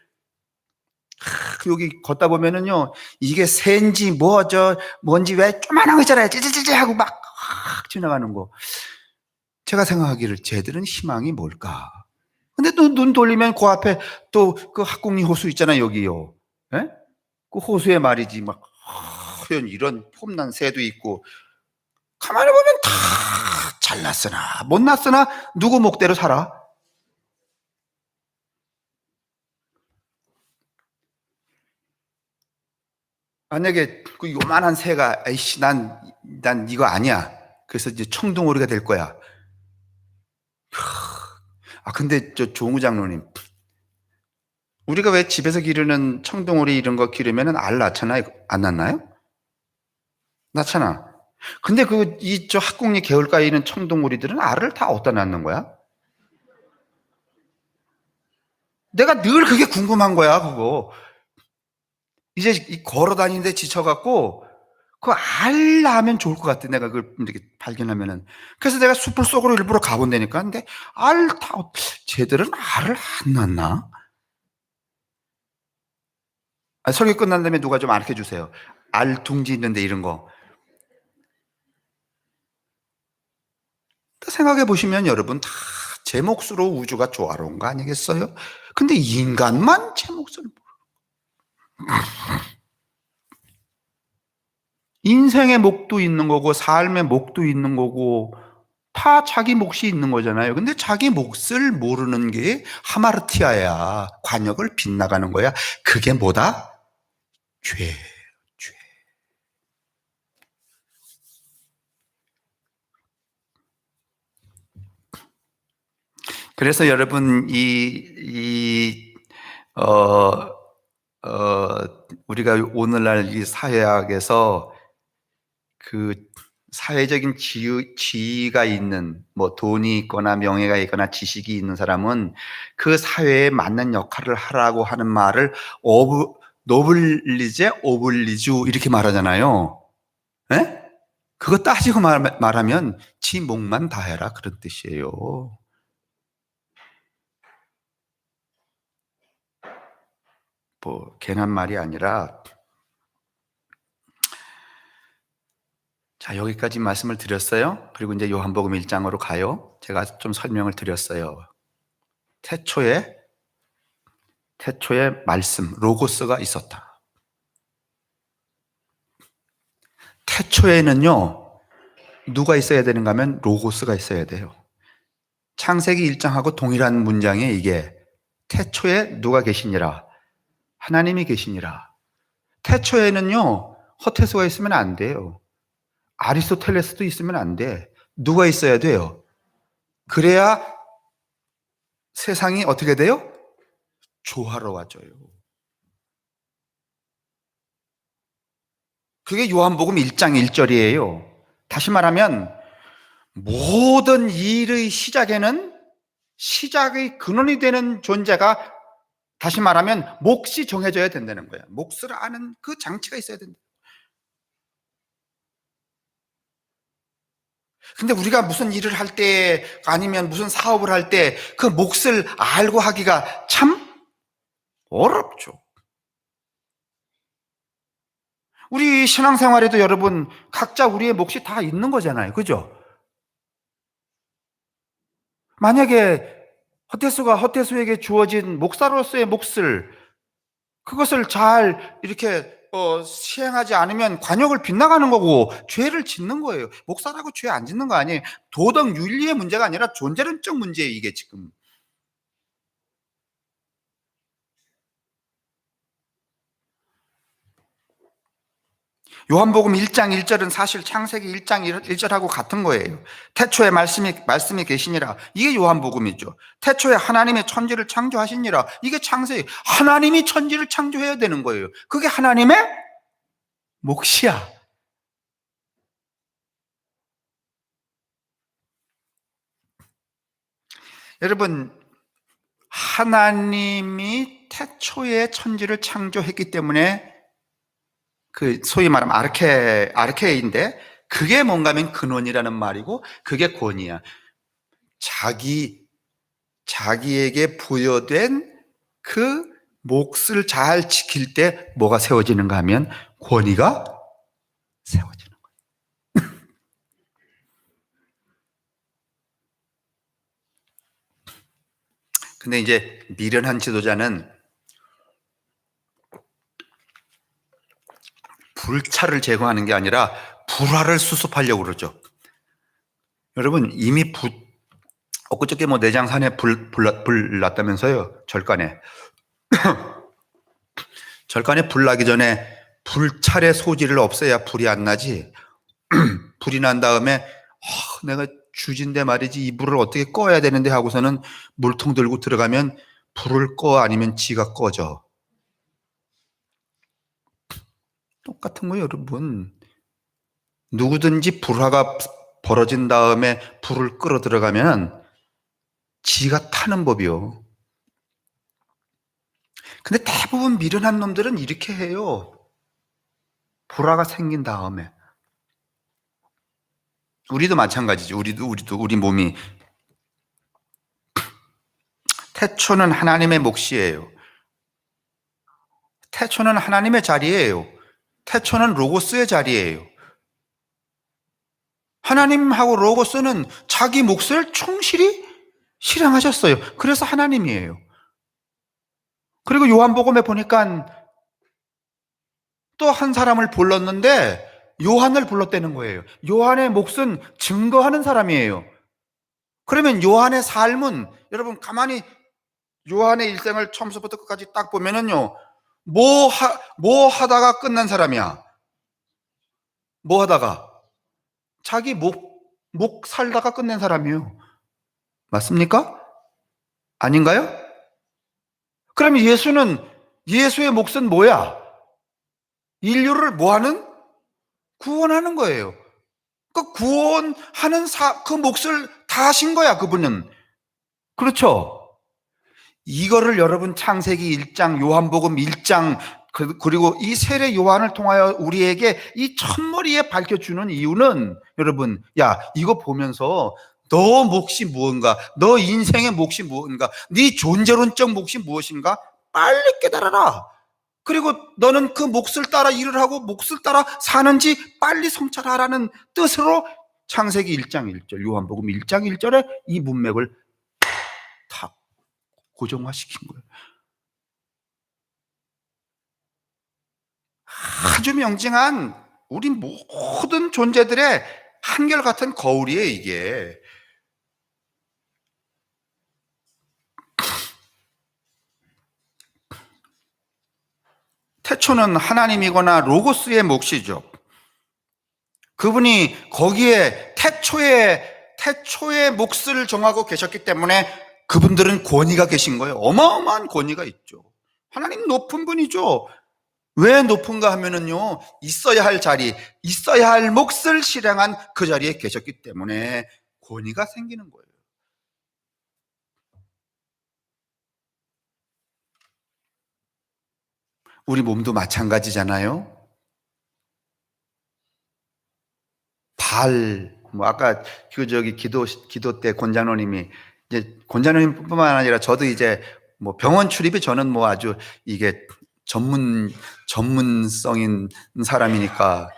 여기 걷다 보면은요, 이게 새인지 뭔지 왜 조만한 거 있잖아요. 찌찌찌찌 하고 막 지나가는 거. 제가 생각하기를 쟤들은 희망이 뭘까? 근데 또 눈 돌리면 그 앞에 또 그 학궁리 호수 있잖아요, 여기요. 예? 그 호수에 말이지, 막, 이런 폼난 새도 있고, 가만히 보면 다 잘났으나, 못났으나, 누구 목대로 살아? 만약에 그 요만한 새가, 에이씨, 난 이거 아니야. 그래서 이제 청둥오리가 될 거야. 근데 조은구 장로님, 우리가 왜 집에서 기르는 청둥오리 이런 거 기르면은 알 낳잖아요? 안 낳나요? 낳잖아. 근데 학궁리 개울가에 있는 청둥오리들은 알을 다 어디다 낳는 거야? 내가 늘 그게 궁금한 거야, 그거. 이제 걸어 다니는데 지쳐갖고, 그 알 낳으면 좋을 것 같아. 내가 그걸 이렇게 발견하면은. 그래서 내가 숲을 속으로 일부러 가본다니까. 근데 쟤들은 알을 안 낳나? 설교 끝난 다음에 누가 좀 알려 주세요. 알 둥지 있는데 이런 거. 생각해 보시면 여러분 다 제 몫으로 우주가 조화로운 거 아니겠어요? 근데 인간만 제 몫을 인생의 몫도 있는 거고 삶의 몫도 있는 거고 다 자기 몫이 있는 거잖아요. 근데 자기 몫을 모르는 게 하마르티아야. 관역을 빗나가는 거야. 그게 뭐다? 죄. 그래서 여러분 어, 우리가 오늘날 이 사회학에서 그 사회적인 지위가 있는, 뭐 돈이 있거나 명예가 있거나 지식이 있는 사람은 그 사회에 맞는 역할을 하라고 하는 말을 노블리제 오블리주 이렇게 말하잖아요. 예? 그거 따지고 말하면 지 목만 다해라 그런 뜻이에요. 뭐 괜한 말이 아니라, 자, 여기까지 말씀을 드렸어요. 그리고 이제 요한복음 1장으로 가요. 제가 좀 설명을 드렸어요. 태초에 말씀, 로고스가 있었다. 태초에는요, 누가 있어야 되는가 하면 로고스가 있어야 돼요. 창세기 1장하고 동일한 문장에 이게 태초에 누가 계시니라? 하나님이 계시니라. 태초에는요, 허태소가 있으면 안 돼요. 아리스토텔레스도 있으면 안 돼. 누가 있어야 돼요? 그래야 세상이 어떻게 돼요? 조화로워져요. 그게 요한복음 1장 1절이에요. 다시 말하면 모든 일의 시작의 근원이 되는 존재가, 다시 말하면 몫이 정해져야 된다는 거예요. 몫을 아는 그 장치가 있어야 된다. 근데 우리가 무슨 일을 할 때, 아니면 무슨 사업을 할 때 그 몫을 알고 하기가 참 어렵죠. 우리 신앙생활에도 여러분 각자 우리의 몫이 다 있는 거잖아요. 그죠? 만약에 허태수가 허태수에게 주어진 목사로서의 몫을, 그것을 잘 이렇게 시행하지 않으면 관역을 빗나가는 거고 죄를 짓는 거예요. 목사라고 죄 안 짓는 거 아니에요. 도덕 윤리의 문제가 아니라 존재론적 문제예요, 이게 지금. 요한복음 1장 1절은 사실 창세기 1장 1절하고 같은 거예요. 태초에 말씀이 계시니라. 이게 요한복음이죠. 태초에 하나님의 천지를 창조하시니라. 이게 창세기. 하나님이 천지를 창조해야 되는 거예요. 그게 하나님의 몫이야. 여러분, 하나님이 태초에 천지를 창조했기 때문에 그 소위 말하면 아르케인데, 그게 뭔가 하면 근원이라는 말이고 그게 권위야. 자기에게 부여된 그 몫을 잘 지킬 때 뭐가 세워지는가 하면 권위가 세워지는 거예요. 근데 이제 미련한 지도자는 불차를 제거하는 게 아니라 불화를 수습하려고 그러죠. 여러분, 이미 엊그저께 뭐 내장산에 불 났다면서요, 절간에. 절간에 불 나기 전에 불찰의 소지를 없애야 불이 안 나지. 불이 난 다음에 내가 주진데 말이지 이 불을 어떻게 꺼야 되는데 하고서는 물통 들고 들어가면 불을 꺼, 아니면 지가 꺼져. 똑같은 거예요, 여러분. 누구든지 불화가 벌어진 다음에 불을 끌어 들어가면 지가 타는 법이요. 근데 대부분 미련한 놈들은 이렇게 해요. 불화가 생긴 다음에. 우리도 마찬가지죠. 우리 몸이. 태초는 하나님의 몫이에요. 태초는 하나님의 자리예요. 태초는 로고스의 자리예요. 하나님하고 로고스는 자기 몫을 충실히 실행하셨어요. 그래서 하나님이에요. 그리고 요한복음에 보니까 또 한 사람을 불렀는데 요한을 불렀다는 거예요. 요한의 몫은 증거하는 사람이에요. 그러면 요한의 삶은, 여러분 가만히 요한의 일생을 처음부터 끝까지 딱 보면은요, 뭐 하다가 끝난 사람이야? 뭐 하다가? 자기 목 살다가 끝낸 사람이에요. 맞습니까? 아닌가요? 그럼 예수의 몫은 뭐야? 인류를 뭐하는? 구원하는 거예요. 그 구원하는 그 몫을 다 하신 거야, 그분은. 그렇죠? 이거를 여러분 창세기 1장, 요한복음 1장, 그리고 이 세례 요한을 통하여 우리에게 이 첫머리에 밝혀주는 이유는 여러분, 야, 이거 보면서 너 몫이 무엇인가? 너 인생의 몫이 무엇인가? 네 존재론적 몫이 무엇인가? 빨리 깨달아라. 그리고 너는 그 몫을 따라 일을 하고 몫을 따라 사는지 빨리 성찰하라는 뜻으로 창세기 1장 1절, 요한복음 1장 1절에 이 문맥을 다 고정화시킨 거예요. 아주 명징한 우리 모든 존재들의 한결같은 거울이에요, 이게. 태초는 하나님이거나 로고스의 몫이죠. 그분이 거기에 태초의 몫을 정하고 계셨기 때문에 그분들은 권위가 계신 거예요. 어마어마한 권위가 있죠. 하나님 높은 분이죠. 왜 높은가 하면은요, 있어야 할 자리, 있어야 할 몫을 실행한 그 자리에 계셨기 때문에 권위가 생기는 거예요. 우리 몸도 마찬가지잖아요. 아까 기도 때 권장로님이, 이제 권장로님뿐만 아니라 저도 이제 뭐 병원 출입이 저는 뭐 아주 이게 전문성인 사람이니까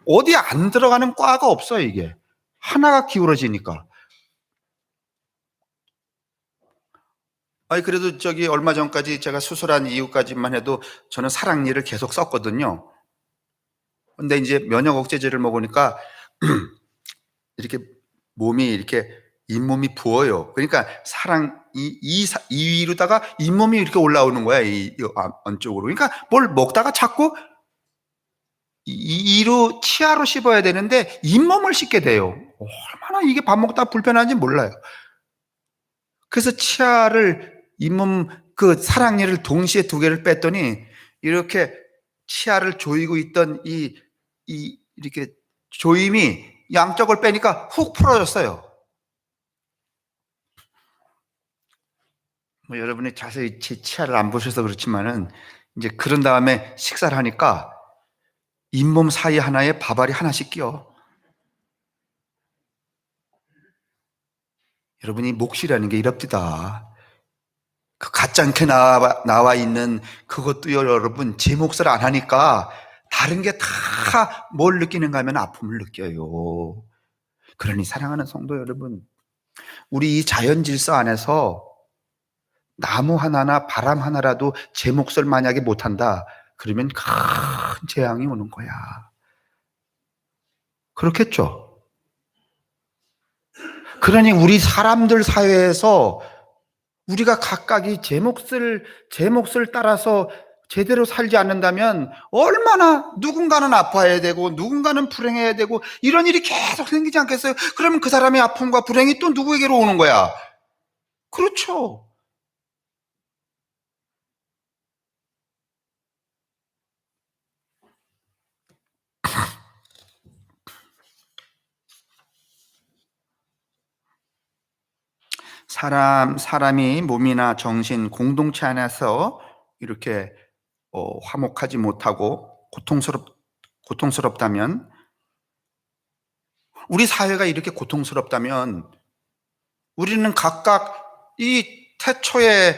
어디 안 들어가는 과가 없어요, 이게. 하나가 기울어지니까. 아니, 그래도 얼마 전까지 제가 수술한 이후까지만 해도 저는 사랑니를 계속 썼거든요. 근데 이제 면역 억제제를 먹으니까 이렇게 잇몸이 부어요. 그러니까 위로다가 잇몸이 이렇게 올라오는 거야, 이 안쪽으로. 그러니까 뭘 먹다가 자꾸 치아로 씹어야 되는데 잇몸을 씹게 돼요. 얼마나 이게 밥 먹다 불편한지 몰라요. 그래서 잇몸 사랑니를 동시에 두 개를 뺐더니 이렇게 치아를 조이고 있던 이렇게 조임이 양쪽을 빼니까 훅 풀어졌어요. 뭐 여러분이 자세히 제 치아를 안 보셔서 그렇지만은 이제 그런 다음에 식사를 하니까 잇몸 사이 하나에 밥알이 하나씩 끼어. 여러분이 몫이라는 게 이럽디다. 그 가짜않게 나와 있는 그것도요, 여러분, 제 몫을 안 하니까 다른 게 다 뭘 느끼는가 하면 아픔을 느껴요. 그러니 사랑하는 성도 여러분, 우리 이 자연 질서 안에서 나무 하나나 바람 하나라도 제 몫을 만약에 못한다, 그러면 큰 재앙이 오는 거야. 그렇겠죠? 그러니 우리 사람들 사회에서 우리가 각각이 제 몫을 따라서 제대로 살지 않는다면 얼마나 누군가는 아파야 되고 누군가는 불행해야 되고 이런 일이 계속 생기지 않겠어요? 그러면 그 사람의 아픔과 불행이 또 누구에게로 오는 거야? 그렇죠. 사람이 몸이나 정신, 공동체 안에서 이렇게 화목하지 못하고 고통스럽다면, 우리 사회가 이렇게 고통스럽다면 우리는 각각 이 태초의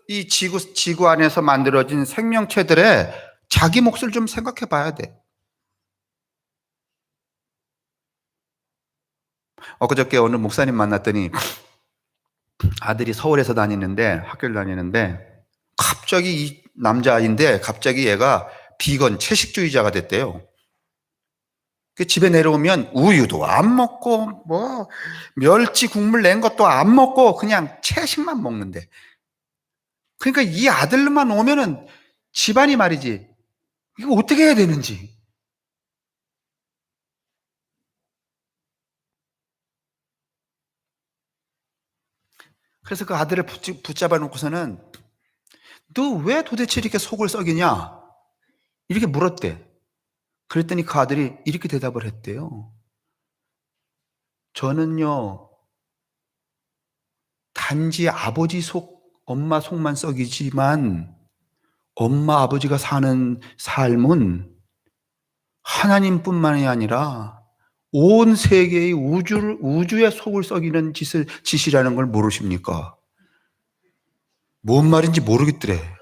이 지구 안에서 만들어진 생명체들의 자기 몫을 좀 생각해 봐야 돼. 엊그저께 어느 목사님 만났더니 아들이 서울에서 학교를 다니는데 갑자기 이 남자아이인데 갑자기 얘가 비건 채식주의자가 됐대요. 집에 내려오면 우유도 안 먹고 뭐 멸치 국물 낸 것도 안 먹고 그냥 채식만 먹는데, 그러니까 이 아들만 오면은 집안이 말이지 이거 어떻게 해야 되는지. 그래서 그 아들을 붙잡아 놓고서는 너 왜 도대체 이렇게 속을 썩이냐? 이렇게 물었대. 그랬더니 그 아들이 이렇게 대답을 했대요. 저는요, 단지 아버지 속, 엄마 속만 썩이지만 엄마 아버지가 사는 삶은 하나님뿐만이 아니라 온 세계의 우주의 속을 썩이는 짓이라는 걸 모르십니까? 뭔 말인지 모르겠더래.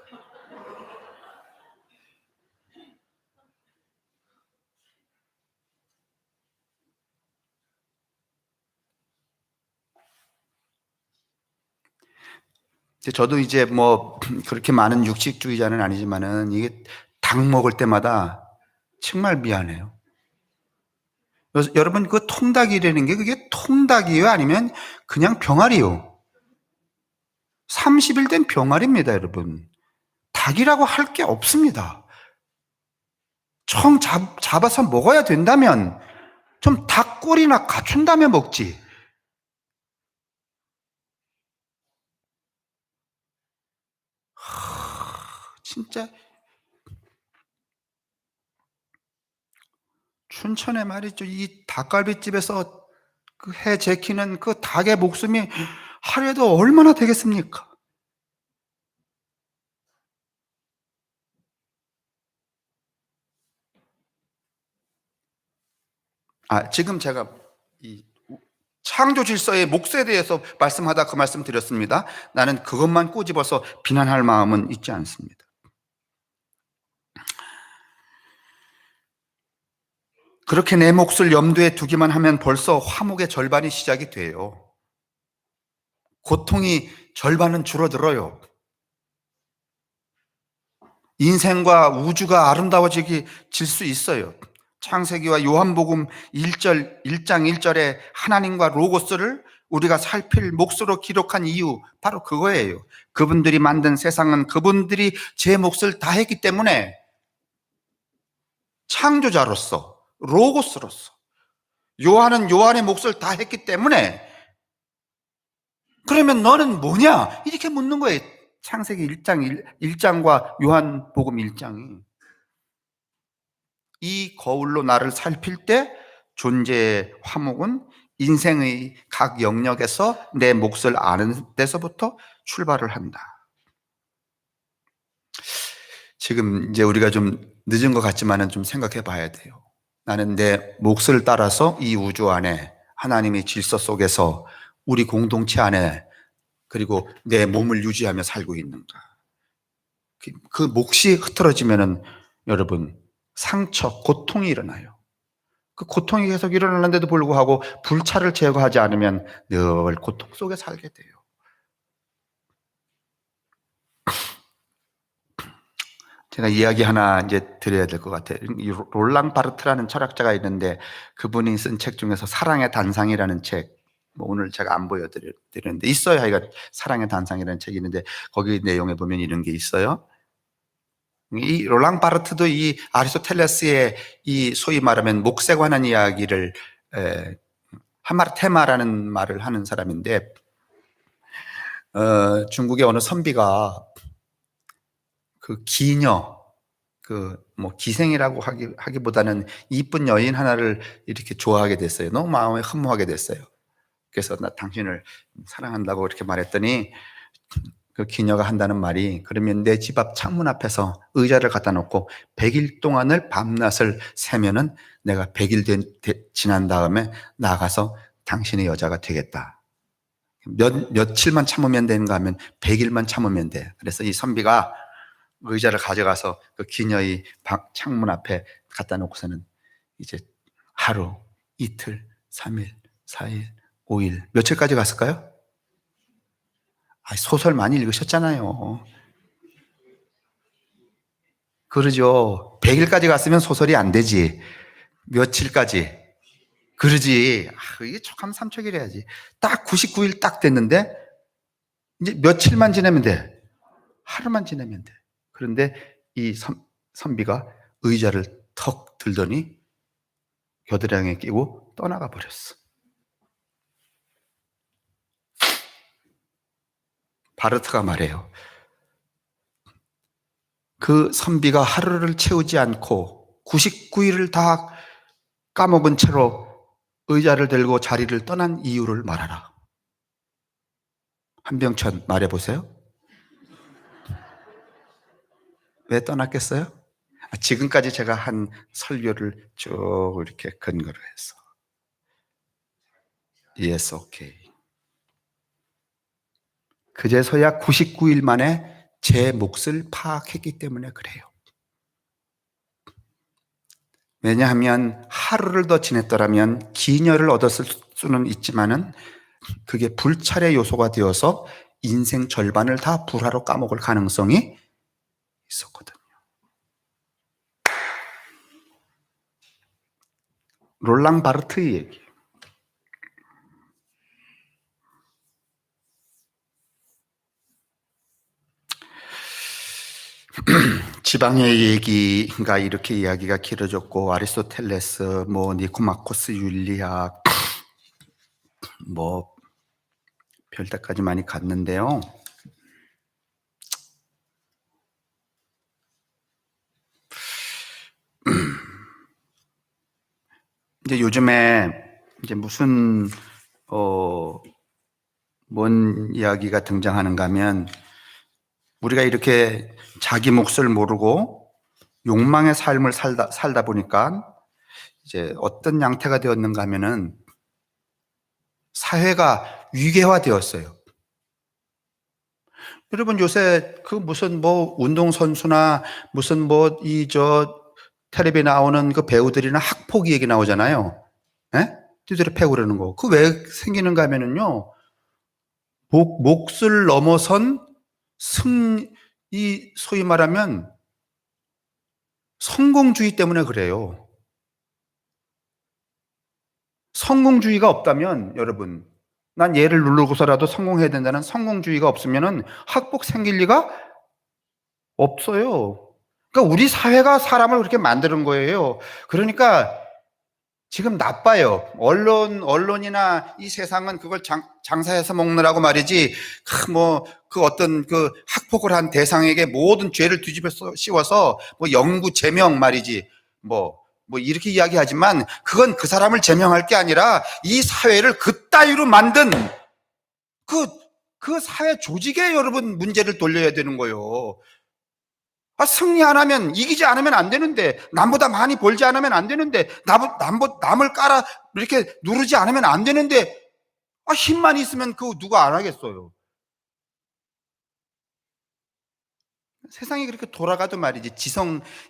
저도 이제 뭐 그렇게 많은 육식주의자는 아니지만은 이게 닭 먹을 때마다 정말 미안해요. 여러분 그 통닭이라는 게 그게 통닭이에요? 아니면 그냥 병아리요? 30일 된 병아리입니다, 여러분. 닭이라고 할 게 없습니다. 잡아서 먹어야 된다면 좀 닭꼬리나 갖춘 다음에 먹지. 진짜 춘천에 말이죠. 이 닭갈비집에서 그 해 제키는 그 닭의 목숨이 하루에도 얼마나 되겠습니까? 지금 제가 이 창조 질서의 몫에 대해서 말씀하다 그 말씀 드렸습니다. 나는 그것만 꼬집어서 비난할 마음은 있지 않습니다. 그렇게 내 몫을 염두에 두기만 하면 벌써 화목의 절반이 시작이 돼요. 고통이 절반은 줄어들어요. 인생과 우주가 아름다워질 수 있어요. 창세기와 요한복음 1장 1절에 하나님과 로고스를 우리가 살필 몫으로 기록한 이유 바로 그거예요. 그분들이 만든 세상은 그분들이 제 몫을 다 했기 때문에 창조자로서 로고스로서 요한은 요한의 몫을 다 했기 때문에 그러면 너는 뭐냐? 이렇게 묻는 거예요. 창세기 1장과 요한복음 1장이 이 거울로 나를 살필 때 존재의 화목은 인생의 각 영역에서 내 몫을 아는 데서부터 출발을 한다. 지금 이제 우리가 좀 늦은 것 같지만은 좀 생각해 봐야 돼요. 나는 내 몫을 따라서 이 우주 안에 하나님의 질서 속에서 우리 공동체 안에 그리고 내 몸을 유지하며 살고 있는가. 그 몫이 흐트러지면은 여러분 상처, 고통이 일어나요. 그 고통이 계속 일어나는데도 불구하고 불찰을 제거하지 않으면 늘 고통 속에 살게 돼요. 제가 이야기 하나 이제 드려야 될 것 같아요. 이 롤랑 바르트라는 철학자가 있는데 그분이 쓴 책 중에서 사랑의 단상이라는 책, 뭐 오늘 제가 안 보여드리는데 있어요. 하여간 사랑의 단상이라는 책이 있는데 거기 내용에 보면 이런 게 있어요. 이 롤랑 바르트도 이 아리스토텔레스의 이 소위 말하면 몫에 관한 이야기를 하마르테마라는 말을 하는 사람인데 중국의 어느 선비가 그 기녀 그 뭐 기생이라고 하기보다는 이쁜 여인 하나를 이렇게 좋아하게 됐어요. 너무 마음에 흠모하게 됐어요. 그래서 나 당신을 사랑한다고 이렇게 말했더니 그 기녀가 한다는 말이 그러면 내 집 앞 창문 앞에서 의자를 갖다 놓고 100일 동안을 밤낮을 새면은 내가 100일 지난 다음에 나가서 당신의 여자가 되겠다. 며칠만 참으면 되는가 하면 100일만 참으면 돼. 그래서 이 선비가 의자를 가져가서 그 기녀의 창문 앞에 갖다 놓고서는 이제 하루, 이틀, 3일, 4일, 5일, 며칠까지 갔을까요? 소설 많이 읽으셨잖아요. 그러죠. 100일까지 갔으면 소설이 안 되지. 며칠까지. 그러지. 이게 촉하면 삼척이래야지. 딱 99일 딱 됐는데, 이제 며칠만 지내면 돼. 하루만 지내면 돼. 그런데 이 선비가 의자를 턱 들더니 겨드랑이에 끼고 떠나가 버렸어. 바르트가 말해요. 그 선비가 하루를 채우지 않고 99일을 다 까먹은 채로 의자를 들고 자리를 떠난 이유를 말하라. 한병천 말해보세요. 왜 떠났겠어요? 지금까지 제가 한 설교를 쭉 이렇게 근거로 해서 Yes, okay. 그제서야 99일 만에 제 몫을 파악했기 때문에 그래요. 왜냐하면 하루를 더 지냈더라면 기녀를 얻었을 수는 있지만은 그게 불찰의 요소가 되어서 인생 절반을 다 불화로 까먹을 가능성이 있었거든요. 롤랑 바르트의 얘기. 지방의 얘기가 이렇게 이야기가 길어졌고 아리스토텔레스, 니코마코스 윤리학 별데까지 많이 갔는데요. 이제 요즘에 이제 무슨 뭔 이야기가 등장하는가 하면 우리가 이렇게 자기 몫을 모르고 욕망의 삶을 살다 보니까 이제 어떤 양태가 되었는가 하면은 사회가 위계화되었어요. 여러분 요새 그 무슨 운동선수나 무슨 텔레비에 나오는 그 배우들이나 학폭 얘기 나오잖아요. 예? 띠들이 패고 그러는 거. 그 왜 생기는가 하면은요. 몫을 넘어선 소위 말하면 성공주의 때문에 그래요. 성공주의가 없다면 여러분, 난 얘를 누르고서라도 성공해야 된다는 성공주의가 없으면은 학폭 생길 리가 없어요. 그러니까 우리 사회가 사람을 그렇게 만드는 거예요. 그러니까 지금 나빠요. 언론이나 이 세상은 그걸 장사해서 먹느라고 말이지, 그 어떤 그 학폭을 한 대상에게 모든 죄를 뒤집어 씌워서 영구 제명 말이지, 이렇게 이야기하지만 그건 그 사람을 제명할 게 아니라 이 사회를 그따위로 만든 그 사회 조직에 여러분 문제를 돌려야 되는 거예요. 승리 안 하면, 이기지 않으면 안 되는데, 남보다 많이 벌지 않으면 안 되는데, 남을 이렇게 누르지 않으면 안 되는데, 힘만 있으면 그거 누가 안 하겠어요. 세상이 그렇게 돌아가도 말이지,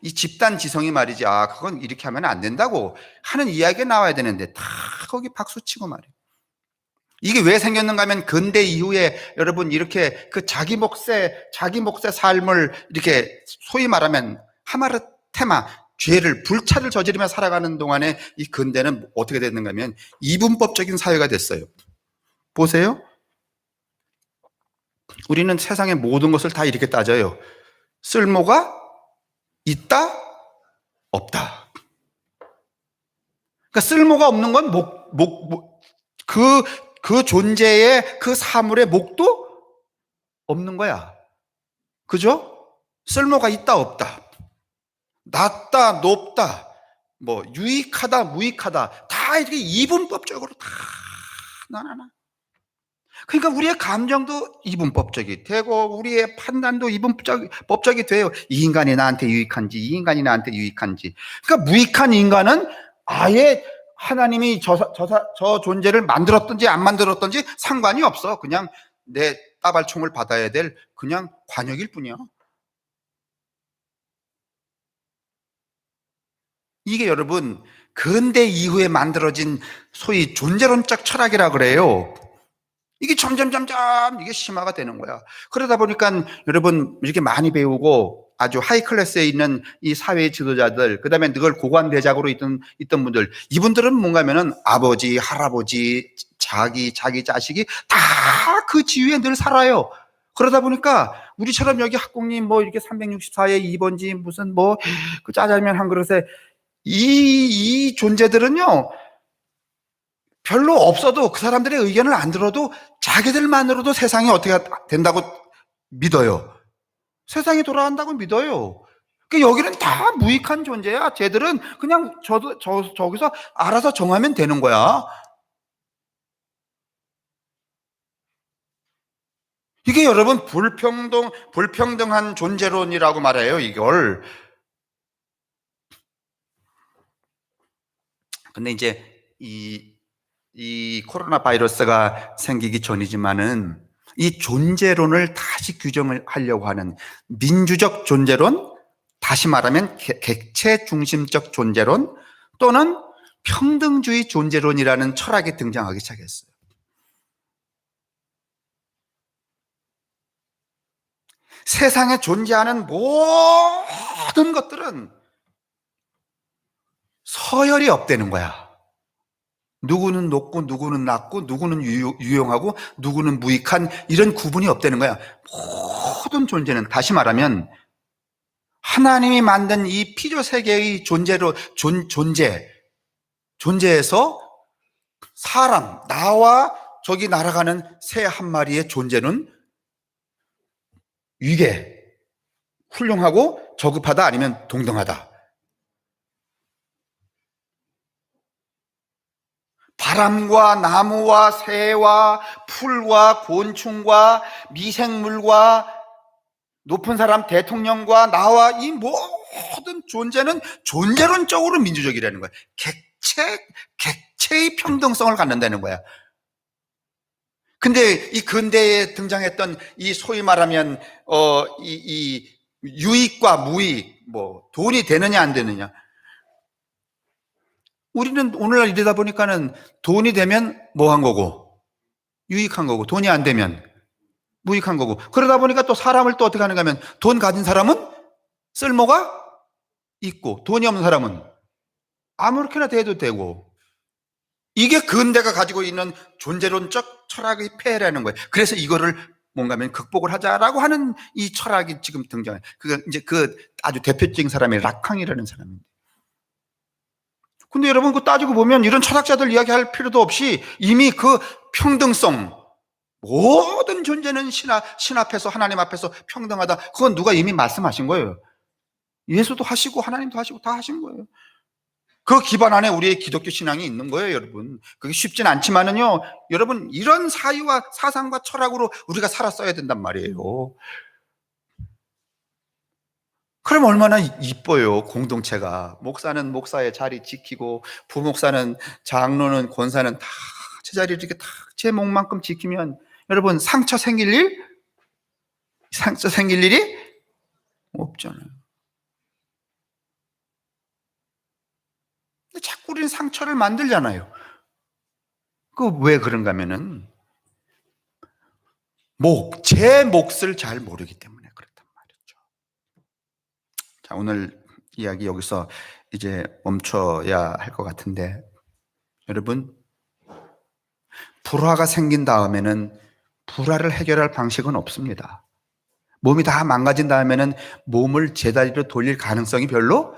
이 집단 지성이 말이지, 그건 이렇게 하면 안 된다고 하는 이야기가 나와야 되는데, 다 거기 박수 치고 말이에요. 이게 왜 생겼는가 하면 근대 이후에 여러분 이렇게 그 자기 몫의 삶을 이렇게 소위 말하면 하마르테마, 죄를, 불찰을 저지르며 살아가는 동안에 이 근대는 어떻게 됐는가 하면 이분법적인 사회가 됐어요. 보세요. 우리는 세상의 모든 것을 다 이렇게 따져요. 쓸모가 있다, 없다. 그러니까 쓸모가 없는 건 그 존재의 그 사물의 목도 없는 거야. 그죠? 쓸모가 있다, 없다. 낮다, 높다. 유익하다, 무익하다. 다 이렇게 이분법적으로 다 나눠. 그러니까 우리의 감정도 이분법적이 되고, 우리의 판단도 이분법적이 돼요. 이 인간이 나한테 유익한지, 이 인간이 나한테 유익한지. 그러니까 무익한 인간은 아예 하나님이 저 존재를 만들었든지 안 만들었든지 상관이 없어. 그냥 내 따발총을 받아야 될 그냥 관역일 뿐이야. 이게 여러분 근대 이후에 만들어진 소위 존재론적 철학이라 그래요. 이게 점점 이게 심화가 되는 거야. 그러다 보니까 여러분 이렇게 많이 배우고 아주 하이 클래스에 있는 이 사회 지도자들, 그 다음에 늘 고관대작으로 있던 분들, 이분들은 뭔가 하면은 아버지, 할아버지, 자기 자식이 다 그 지위에 늘 살아요. 그러다 보니까 우리처럼 여기 학국님 이렇게 364에 2번지 무슨 그 짜장면 한 그릇에 이 존재들은요, 별로 없어도 그 사람들의 의견을 안 들어도 자기들만으로도 세상이 어떻게 된다고 믿어요. 세상이 돌아간다고 믿어요. 그러니까 여기는 다 무익한 존재야. 쟤들은 그냥 저기서 알아서 정하면 되는 거야. 이게 여러분 불평등한 존재론이라고 말해요, 이걸. 근데 이제 이 코로나 바이러스가 생기기 전이지만은 이 존재론을 다시 규정을 하려고 하는 민주적 존재론, 다시 말하면 객체 중심적 존재론 또는 평등주의 존재론이라는 철학이 등장하기 시작했어요. 세상에 존재하는 모든 것들은 서열이 없다는 거야. 누구는 높고 누구는 낮고 누구는 유용하고 누구는 무익한 이런 구분이 없다는 거야. 모든 존재는 다시 말하면 하나님이 만든 이 피조 세계의 존재에서 사람, 나와 저기 날아가는 새 한 마리의 존재는 위계, 훌륭하고 저급하다 아니면 동등하다. 바람과 나무와 새와 풀과 곤충과 미생물과 높은 사람 대통령과 나와 이 모든 존재는 존재론적으로 민주적이라는 거야. 객체의 평등성을 갖는다는 거야. 근데 이 근대에 등장했던 이 소위 말하면 이 유익과 무익, 뭐 돈이 되느냐 안 되느냐. 우리는 오늘날 이러다 보니까는 돈이 되면 뭐 한 거고 유익한 거고 돈이 안 되면 무익한 거고 그러다 보니까 또 사람을 또 어떻게 하는가 하면 돈 가진 사람은 쓸모가 있고 돈이 없는 사람은 아무렇게나 대해도 되고 이게 근대가 가지고 있는 존재론적 철학의 폐해라는 거예요. 그래서 이거를 뭔가 하면 극복을 하자라고 하는 이 철학이 지금 등장해요. 그게 이제 그 아주 대표적인 사람이 락캉이라는 사람입니다. 근데 여러분 그 따지고 보면 이런 철학자들 이야기할 필요도 없이 이미 그 평등성 모든 존재는 신 앞에서 하나님 앞에서 평등하다. 그건 누가 이미 말씀하신 거예요. 예수도 하시고 하나님도 하시고 다 하신 거예요. 그 기반 안에 우리의 기독교 신앙이 있는 거예요, 여러분. 그게 쉽진 않지만은요, 여러분 이런 사유와 사상과 철학으로 우리가 살았어야 된단 말이에요. 그럼 얼마나 이뻐요, 공동체가. 목사는 목사의 자리 지키고 부목사는 장로는 권사는 다 제자리를 이렇게 다 제 목만큼 지키면 여러분 상처 생길 일이 없잖아요. 근데 자꾸 우리는 상처를 만들잖아요. 그 왜 그런가 하면은 제 몫을 잘 모르기 때문에 그렇단 말이죠. 자, 오늘 이야기 여기서 이제 멈춰야 할 것 같은데 여러분 불화가 생긴 다음에는 불화를 해결할 방식은 없습니다. 몸이 다 망가진 다음에는 몸을 제자리로 돌릴 가능성이 별로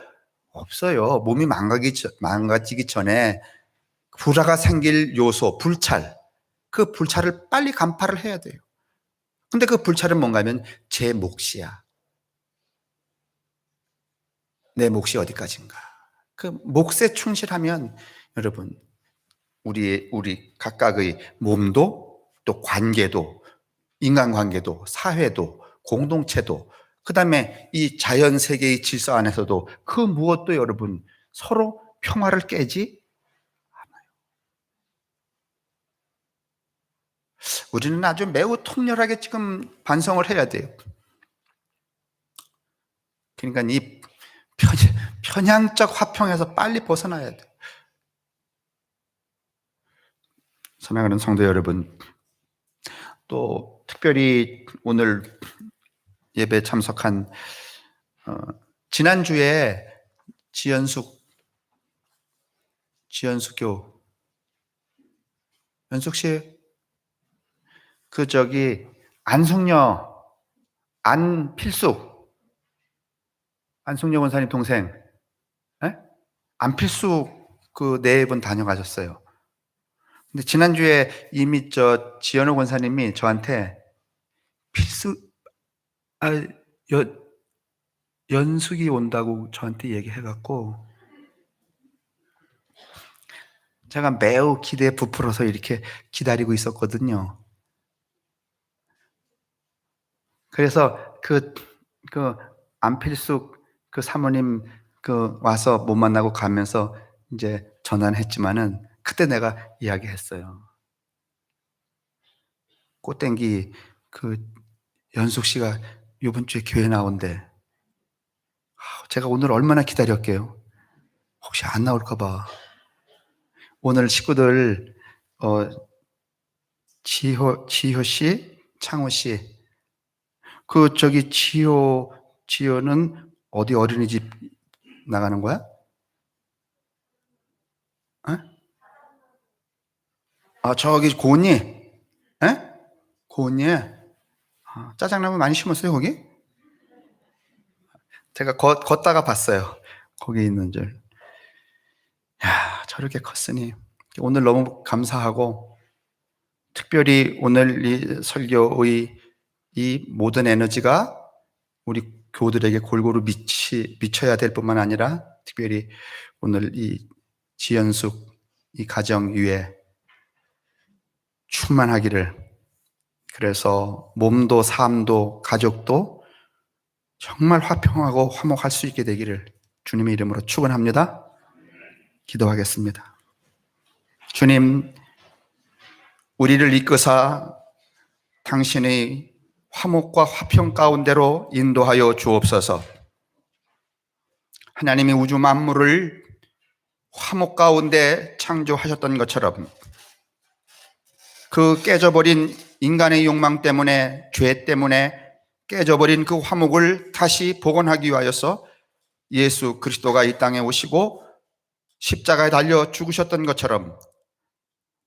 없어요. 몸이 망가지기 전에 불화가 생길 요소, 불찰, 그 불찰을 빨리 간파를 해야 돼요. 근데 그 불찰은 뭔가 하면 제 몫이야. 내 몫이 어디까지인가. 그 몫에 충실하면 여러분 우리 각각의 몸도 또 관계도 인간관계도 사회도 공동체도 그다음에 이 자연 세계의 질서 안에서도 그 무엇도 여러분 서로 평화를 깨지 않아요. 우리는 아주 매우 통렬하게 지금 반성을 해야 돼요. 그러니까 이 편향적 화평에서 빨리 벗어나야 돼요. 사랑하는 성도 여러분, 또 특별히 오늘 예배 참석한 지난주에 지연숙교 연숙 씨 그 저기 안승려 안필숙 원사님 동생 안필숙 그 네 분 다녀가셨어요. 근데 지난주에 이미 지현호 권사님이 저한테 필수 아, 연숙이 온다고 저한테 얘기해갖고 제가 매우 기대에 부풀어서 이렇게 기다리고 있었거든요. 그래서 그 안필숙 그 사모님 와서 못 만나고 가면서 이제 전화는 했지만은 그때 내가 이야기했어요. 꽃땡기 연숙 씨가 이번 주에 교회 나온대. 제가 오늘 얼마나 기다렸게요. 혹시 안 나올까 봐. 오늘 식구들 지효 씨, 창호 씨, 지효는 어디 어린이집 나가는 거야? 어? 저기 고은이, 에? 고은이에 짜장라면 많이 심었어요 거기? 제가 걷다가 봤어요. 거기 있는 줄. 야, 저렇게 컸으니 오늘 너무 감사하고 특별히 오늘 이 설교의 이 모든 에너지가 우리 교우들에게 골고루 미쳐야 될 뿐만 아니라 특별히 오늘 이 지연숙 이 가정 위에 충만하기를, 그래서 몸도 삶도 가족도 정말 화평하고 화목할 수 있게 되기를 주님의 이름으로 축원합니다. 기도하겠습니다. 주님, 우리를 이끄사 당신의 화목과 화평 가운데로 인도하여 주옵소서. 하나님이 우주 만물을 화목 가운데 창조하셨던 것처럼 그 깨져버린 인간의 욕망 때문에, 죄 때문에 깨져버린 그 화목을 다시 복원하기 위하여서 예수 그리스도가 이 땅에 오시고 십자가에 달려 죽으셨던 것처럼,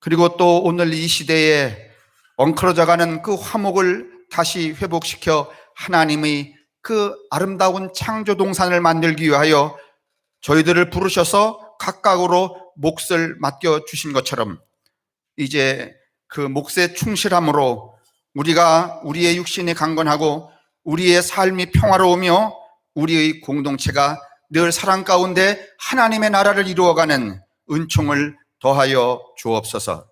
그리고 또 오늘 이 시대에 엉클어져가는 그 화목을 다시 회복시켜 하나님의 그 아름다운 창조 동산을 만들기 위하여 저희들을 부르셔서 각각으로 몫을 맡겨주신 것처럼 이제 그 몫에 충실함으로 우리가 우리의 육신이 강건하고 우리의 삶이 평화로우며 우리의 공동체가 늘 사랑 가운데 하나님의 나라를 이루어가는 은총을 더하여 주옵소서.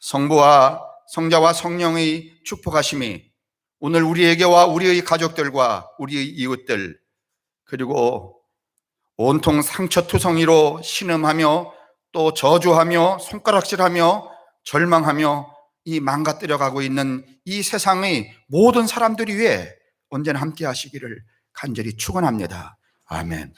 성부와 성자와 성령의 축복하심이 오늘 우리에게와 우리의 가족들과 우리의 이웃들, 그리고 온통 상처투성이로 신음하며 또 저주하며 손가락질하며 절망하며 이 망가뜨려가고 있는 이 세상의 모든 사람들 위해 언제나 함께 하시기를 간절히 축원합니다. 아멘.